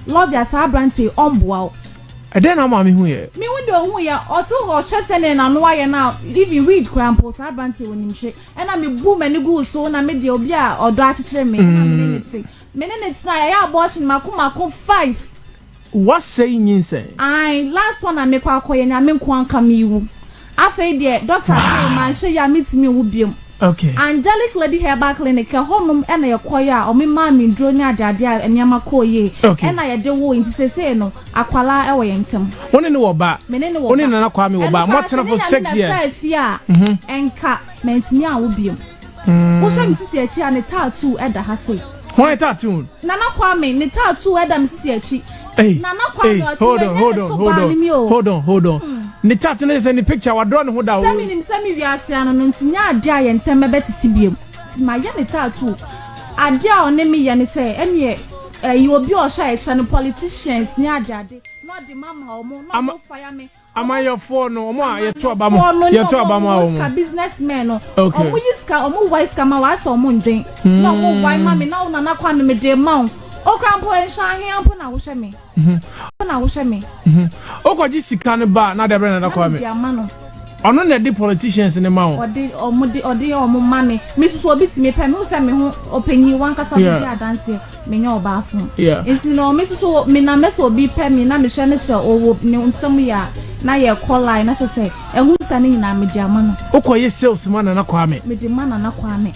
love ya sa branche omboa Then I'm who here. Me window who ya also ho chesene na no why now even read crampos abanti wonim hwe and I me boom and go so na me de obi a odo akekere me na me neti me neti na ya abortion mako 5 what saying you say I last one I make akoye nya me nko anka me wu afei de doctor say man hwe ya meet me wu biem. Okay. Angelic Lady Herbal Clinic honum ena yekoya o me ma me ndro ni adade a enyama koye ena ye de wo nti sese no akwala ewo ye ntem woni ne wo ba woni na kwa me wo ba mo tena for 6 years enka mentimi a wo biem wo hwe mi sisi achi a ne tattoo eda ha sei why tattoo na kwa me ne tattoo eda mi sisi achi na kwa me hold on ni tattoo ne se ni picture wa draw ne ho da wo semi wiase ano no ntinya ade a ye ntem betiti biem ti ma ye ne tattoo ade a one me ye ne se ene you obi o sha e no politicians ni ade no de mama o mo no fire me ama your phone no mo a ye to abama o mo businessmen no o mo yiska o mo wise kama wa so mo ndwen no mo wai mama na na kwa me de ma o krampo en sha he ampo na wo hwe me na wo hwe me o ko ji sika ne ba na de bre na kwa me ono na di politicians ne ma o odi o mo mame me susu obi ti me pe me se me ho opanyi wan kasa me di adanse me nya oba afun enti no me susu me na me so obi pe me na me hwe ne se owo ne nsam ya na ye call line na to say ehu sa ne nyina me di amano o ko ye sales man na kwa me di man na kwa me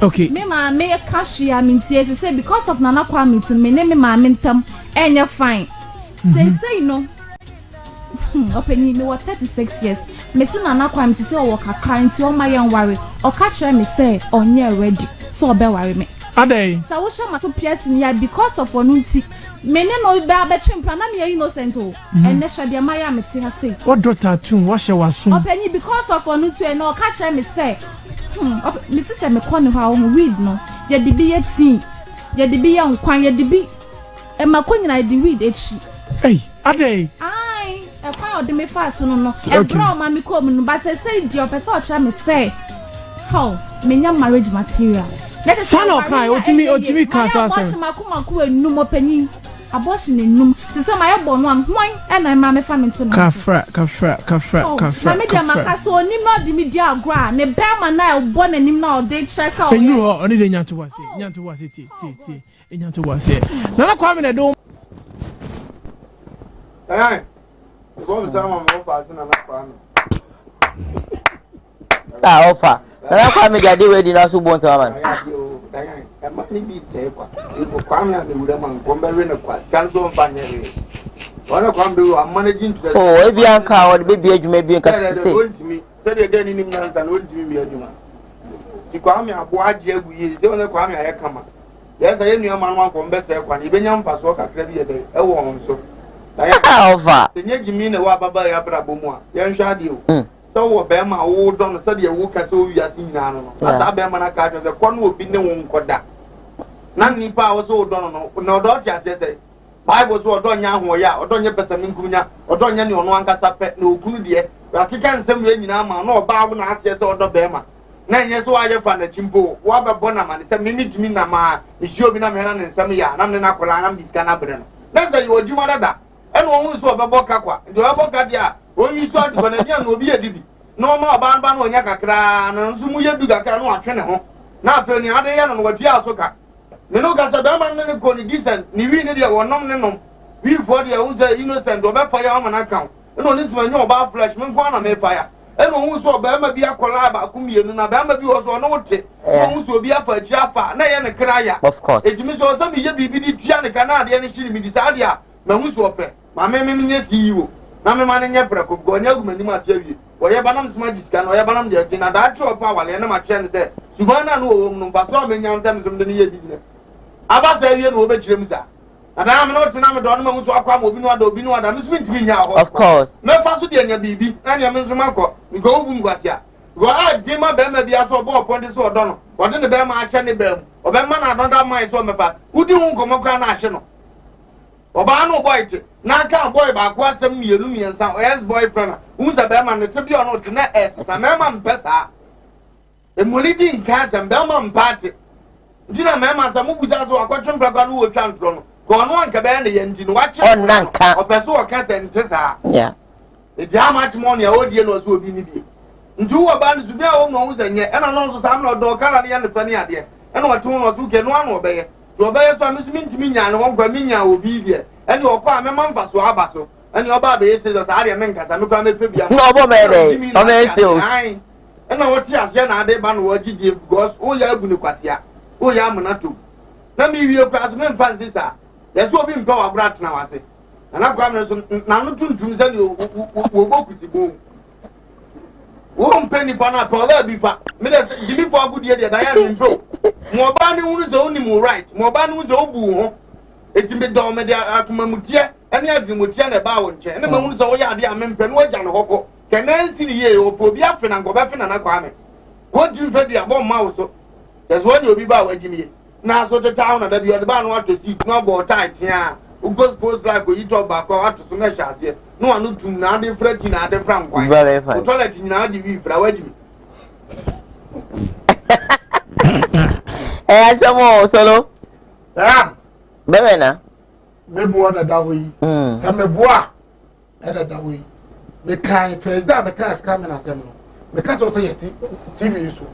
okay me ma me cashier mintie say because of nana kwa meeting me ne me ma mentam enya fine say no open me what 36 years me say nana kwa me say o kakra nti o ma yen ware o ka kire me say onye ready so o be ware me adai sa wo sha ma so pierce ni ya because of onunti me ne no be abetwempra na me innocent o enne hwe de ma ya me ti ha say what daughter too what she was soon open because of onunti e no o ka kire me say Mrs. se me kwone ha o weed no ye de bi yetin ye de bi ye nkwan ye de bi e makonyina de weed echi adai ai e kwan o de me fa so no e bra ma me ko mu no ba se di o pese o cha me say how me nya marriage material son of kai otimi cancer say makomako enum opanyi abortion enum se se ma ye bo no am hwan e na ma me fa me to no kafra na me dia makaso onim no de me dia agora ne be ma na e bo na nim na o de stress o enyu ho oni de nyanto wase ti enyanto wase na kwa me na do Bom sama mo fa se na kwa me offer na kwa me dia de we di na so bon sama man ni bi se kwa kwa me na wura man ko mbe na kwa scan so mpa nyere ona kwa mbe o managing to e bi anka o de be adwuma bi nka se se de gani nim nansa no ntimi bi adwuma ti kwa me abo agye agu ye se wona kwa me aye kama yes aye nua man wan ko mbese kwa ni benya mfaso kakra bi ye de e wo hon so na ya over se nye gimi na wa baba ya brabo mu a ye nhwa de o so wo be ma wo do no se de wo ka se wo wiase nyina no asa be ma na ka twa se ko no obi ne wo nkoda na nipa wo so do no na do ti ase se Bible so odo nya ho ya odo nya pesa minkunya odo nya ne ono ankasa pe na okunu de akika nsem ye nyina ma na oba wo na ase se odo be ma na nye so aye fa na chimpo wa be bona ma ne se mimi timi na ma isi obi na me na nsem ya na me na kola na biska na bre no na se yo juma dada e no hu so obebo ka kwa nti obebo ka dia o yi so adi bona dia na obi edibi na o ma oba ba na onya kakra na nso mu ye du kakra na atwe ne ho na afa ni ade ye no watu asoka me no ka se be ma ne ko ni decent ni wi ne dia wonom ne nom wi for dia unze innocent obe fa ya ma na kan no ni sima nya oba flesh me kwa na me fa ya e no hu so oba ma bi akola ba kumienu na ba ma bi wo so no wote no hu so bi afa ji afa na ye ne kraya of course ejimi so so me ye bibi di tua ne kana de ne shiri mi di sa dia ma hu so ope ma me nye CEO na me ma ne nye preko go nya gu mani ma se awie wo ye banam sima jiska no ye banam de na da tro pa wale na ma kye ne se subana no wo no pa so me nya nsem sem de ne ye business aba sa awie no wo be kire mu sa na da me no tena me do no ma hu so akwa ma obi no ada me sumi ntimi nya ho of course me fa so de nya bibi na ne me nso makọ ngo obu ngwasia go a di ma be ma bia so bo ponde so odo no wode ne be ma ahye ne be mu obe ma na adonda mai so me fa udi hu nkomo kra na ahye no oba no boy ti na ka boy ba kwa asem mienu miensa yes boyfriend hu se be ma ne te bi ono te na sa me ma mpesa e molidi nka asem be ma mpate ndina me ma sa mu buza so akwatwe mprakwa no wo twa ntro no ko no anka be na ye ndi no wache onanka opeso o ka se ntesa yeah edi amach money odie no so obi ni bi ndu wo ba nzu bia wo no hu se nye ena no so sam no do kala ne ya ne fani ade ena wo tun no so ke no anu obeye to obeye so amisi mintimi nya ne won kwa minya obi die ene wo kwa amema mfa so aba so ene oba be yese so ade me nkasa me kwa me pe bia no obo me dey o me sales ena wo ti ase na ade ba no wo gidie because o ya agu ne kwasia o ya amuna to na mi wie kwa so me mfa nsisa yeso obi mpa wa bra tena wase na kwa me so na no tuntum se ne wo bokusi bom wo mpeni pa na pa ola bi fa me de jimi fo agudie de da ya mi bro mo ba ni hunu se oni mo right mo ba ni hunu se obu ho eti me do me de akoma mutie ene adwumotie na ba wo nche ene me hunu se wo ya ade amempe no agya no hokọ kenansi ni ye opo bi afe na ngoba fe na kwa me wo dim fe dia bo ma wo so yes when obi ba wa jimi na so to town na da bi o de ba no ato si no bo tight ya ugos post like o yito ba kwa ato so na hyase no anu tum na ade frati na ade frank kwan o toilet nyina ade wi fra wajimi asamo solo bebe na mebo na da hoyi sa mebo a da da hoyi me kai first da me kai scam na sem no me ka to say yeti TV so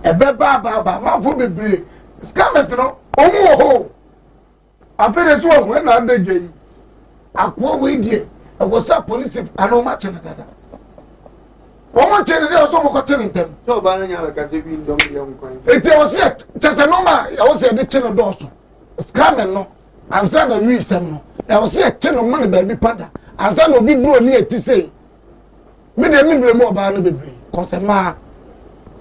e be ba ma fo bebre scammers no omo ho afere so ho na anda dwei akwo we die e was a police anoma chena dada omo chena de so mo ko chena ntem so ba na nya ka se bi ndom ye nkwan eti o se chese noma ya o se de chena do so scammer no ansa na wi sem no e o se chena man ba bi pada ansa na obi bro ni eti sei me de mi ble mo ba no bebre ko se ma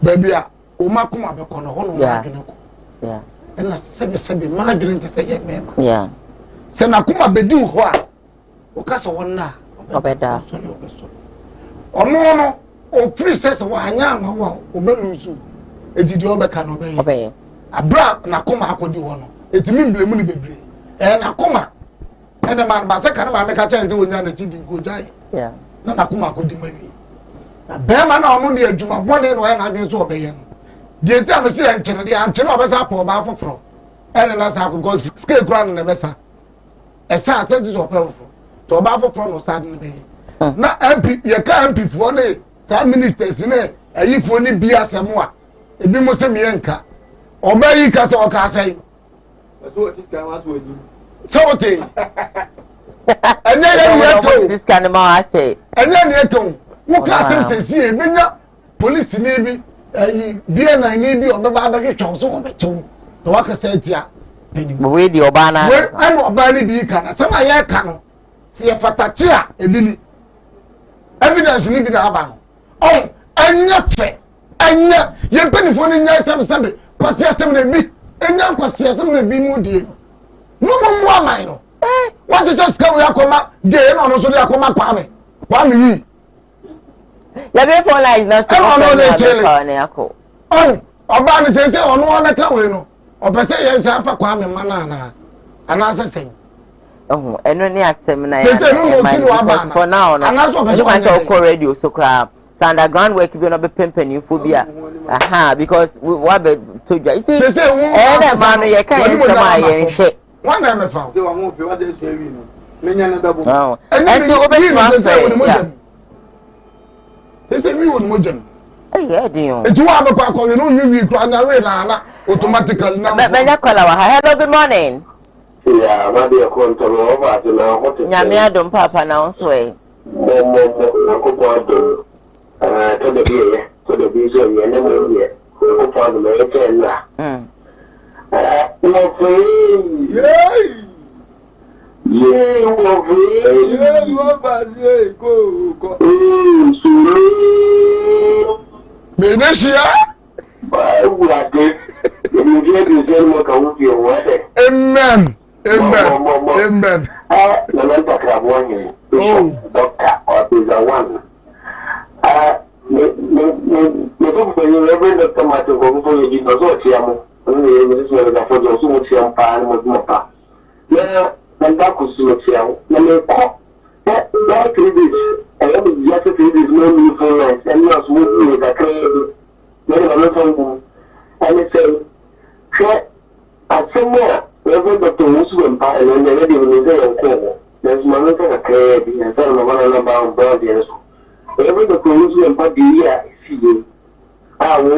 ba bia o ma kuma be ko no ho no ma dwene ko yeah ena sebe ma dwene te se ye mema yeah se na kuma bedi ho a o ka se wonna obeda so le obeso ono no o free sense wa anya ma wa o be lusu ejidi o be ka no be obeye abra na kuma akodi ho no etimi mblemu ni bebre na kuma ena man ba se ka na ma me ka chenze wonya na chidi go jai yeah na kuma akodi mawi na be ma na omo de adwuma bone no ya na adwen so obeye no de ti am se ya nchene de anchene obesa pa oba foforo ene na sa akoko scale ground na besa esa se ti so pa foforo to oba foforo no sa de be na MP ye ka MP fo ne sa ministers ne ayifo ni bia asemo a ebi mo se me nka oba yi ka se o ka sai so what is going on with you so what enya ye to this kind of man I say enya ne to wo ka se se e benya police ni bi bia na ni bi obeba ba twon so obechew no waka say tia peni mo we di oba na we anu oba ni bi ka na sama ye ka no se ye fatachi a ebi ni evidence ni bi na aba no oh anya fe anya ye penifo ni nya sebe kwasi asem na bi enya kwasi asem na bi mu die no mo aman no what is that scam we akoma de no so de akoma kwame yi ya be phone line is not to oh oba ni say ono wa meka we no opese ye say afa kwame mana ana sesen oh eno ni asem na ya for now no anaso opese ko radio so kra underground work be no be pimping phobia aha because what be told you see eh man ye kan yen sama yen hwe one na me fa say wa mo fe wa say wi no menya na dabo enti obeti ma say we won mojem eh din enti wa be kwa akọ no nwi kra nya we na automatically na menya kola wa hello good morning yeah ma dey control over to na hotel nyame adom papa na onso e mo na ko do to the beer to the beer ya na mo ye ko pa do me te na mo fe ye wo fe wo ba ye ko Benesia ba wa de ni je mo ka wo fi wo de amen na na ta kra bo nye doctor or is a one me to ko ni every doctor ma to go for you no so ti amo ni me so da for jo so mo ti am pa ni mo pa na da ku su mo ti am na me ko da credit e ya to credit no me for life and you so mo da credit me no so go and say che asema every doctor wants to empower and then they will say okay there's no credit and so no na ba there so every doctor wants to empower the year see wo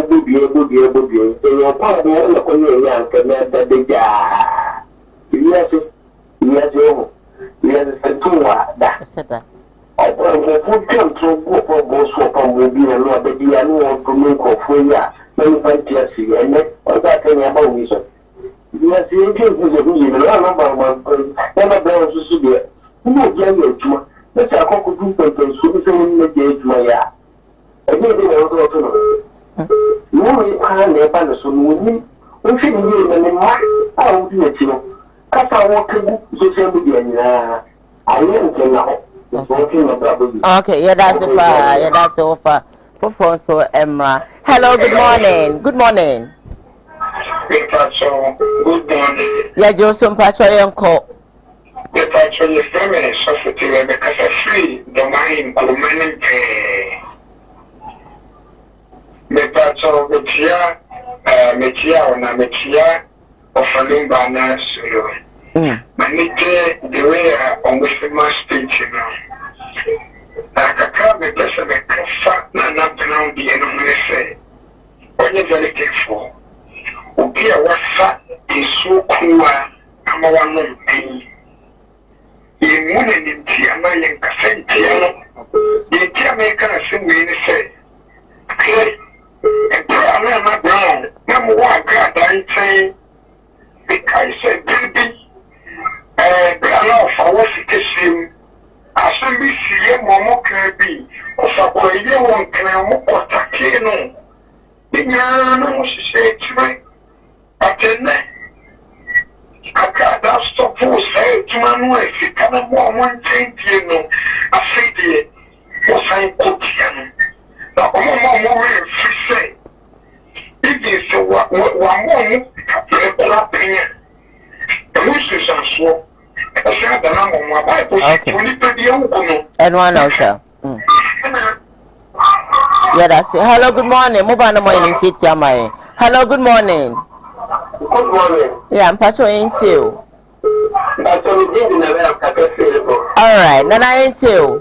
bobie e yo pa mo na ko ni ya ka na da de ja yes se tuwa da seta ko fu to ko bo so pa mo bi na no da dia no ko mo ko fu ya na ni pa ti asi ene o da ka ni ba wi so yes e ke ku je ni na na ba na ba so su dia mo je ni tuma na ta ko ku du pe so so ni je tuma ya e ni de na ko to no no ni pa na ba na so ni o fi ni na ni ma a o di ti no ka ta wo ke bu social media ni na ayi nke na ho okay yeah that's it for so emra hello good morning good morning yeah Joseph Pacho yanko the Pacho is family society where because of free the mind commanding the Pacho metia ofalumba na so manite the way on which my speech now akaka me pesa me kafa na ground the no say only very careful upia wasa isu kuwa ama wano mpenyi yemune ni mtia ma yenkasa ntia no yentia meka na semwe ni say okay epra na brown na mo wa ga dan chen because baby brano fa wo fiteshim asemi siye momo kabi ofakoye won kan mo kotake no binya na mo sise tire atene akada stop for say tuma no efika na mo ntentie no afidie mo sai kotia no na mo we fise ibi so wa mo ka penya and one also yeah that's it hello good morning mobile number in titi amai hello good morning yeah I'm Pacho into all right nana into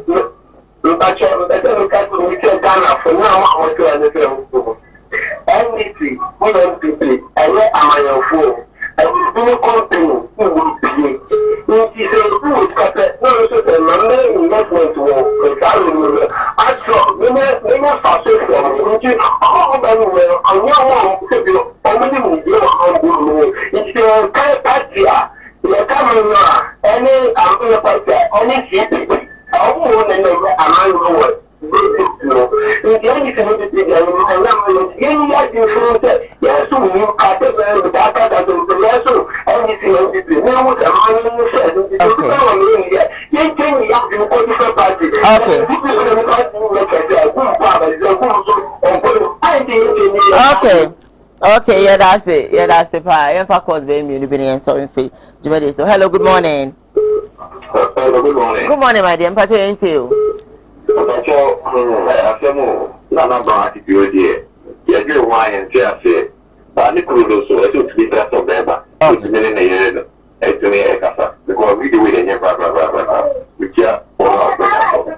I will do a company who will be. It is a good carpet, no, so the money investment will be I saw many facets from which all of them were on your own to be only with your own. It's your party, your camera, any other party, any city, I won't know a man who was. In the only community, I am not Okay, yeah, that's it. Yeah, that's it. In fact, cause baby, you've been sorry for you. So, hello, good morning. Hello, good morning. Good morning, my dear. I'm Pacho into you.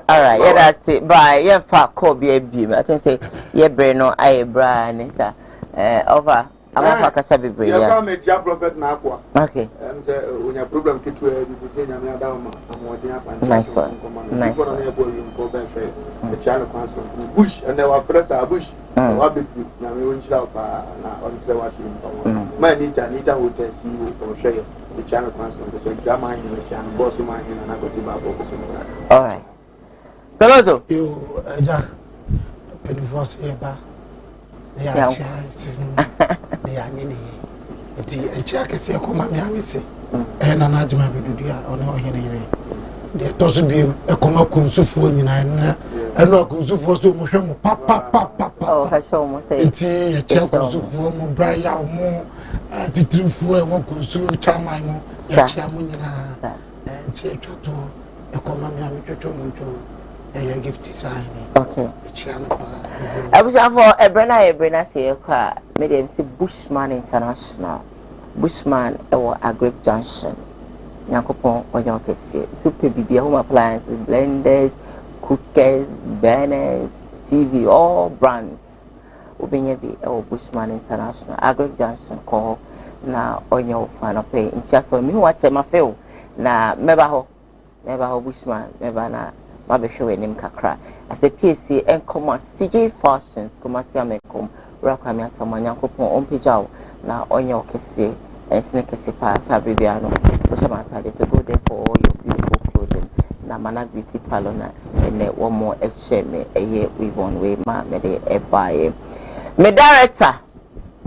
Alright, yeah, that's it. Bye. Yeah, fat call be a beam. I can say, yeah, Breno, I Brian, sir. Over. I'm a Kasabi Bray. Yeah, I'm a prophet Nakwa. Okay. And when your problem kit to you say, I'm nice one. Nice one. The channel council bush and our friends are bush. What be now we won't shout on the Washington. My Nita will tell you or share the channel council. So, Gamma in the channel, boss of mine, and I go see my focus. All right. So, also, you, Pennyforce Eba. They are they are nearly a check. I say, come at me, I will say, and an adjustment will do or no here. There doesn't be a coma consufu in I know consufu so much papa. Oh, I show me say, it's a check consufu, Brian, more titri for one consu, Chamamo, Chamunina, and check to a coma to a gift sign. Okay. I was for a Brenna say, made him say Bushman International. Bushman or Agric Junction. Yankopon or Yonkesi. Super BB home appliances, blenders, cookers, burners, TV, all brands. Ubenyebi or Bushman International. Agric Junction call now on your final pay. In just so me watch my film. Na Mebaho Bushman, Mebana. Mabe show name kakra as a PC and come CJ Fashions come see amekom rakwa me asamanya kopon onpejao na onye okese ensine kese pass abibia no so matter so go there for all your beautiful clothing na Mana Beauty Parlor na ene one more echeme eye we one way ma me de e buy me director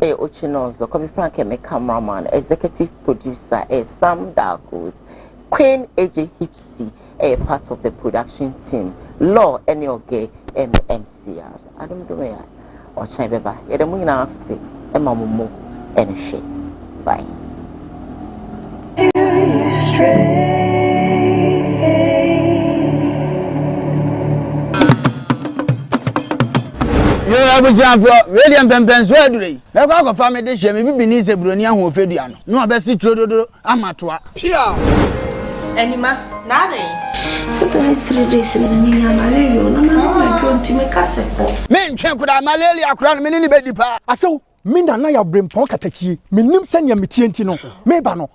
Ochinozo come Frank me cameraman executive producer Sam Darkos Queen AJ Hipsy a part of the production team. Law any okay MCRs. I don't know where or Chabeba. Yet the moon see Emma Mumu and she. Bye. I was young for William Pempens. Where do they? Now go family dish. Maybe beneath a Brunia who fed you. No, I best see Trodo Amatua. Anima, nada. So 3 days in the malaria. No man going to make us. Men check with malaria crown mini bedi pa. Aso, minda na ya brain pon katachi. Minim senya mitienti no. Meba no.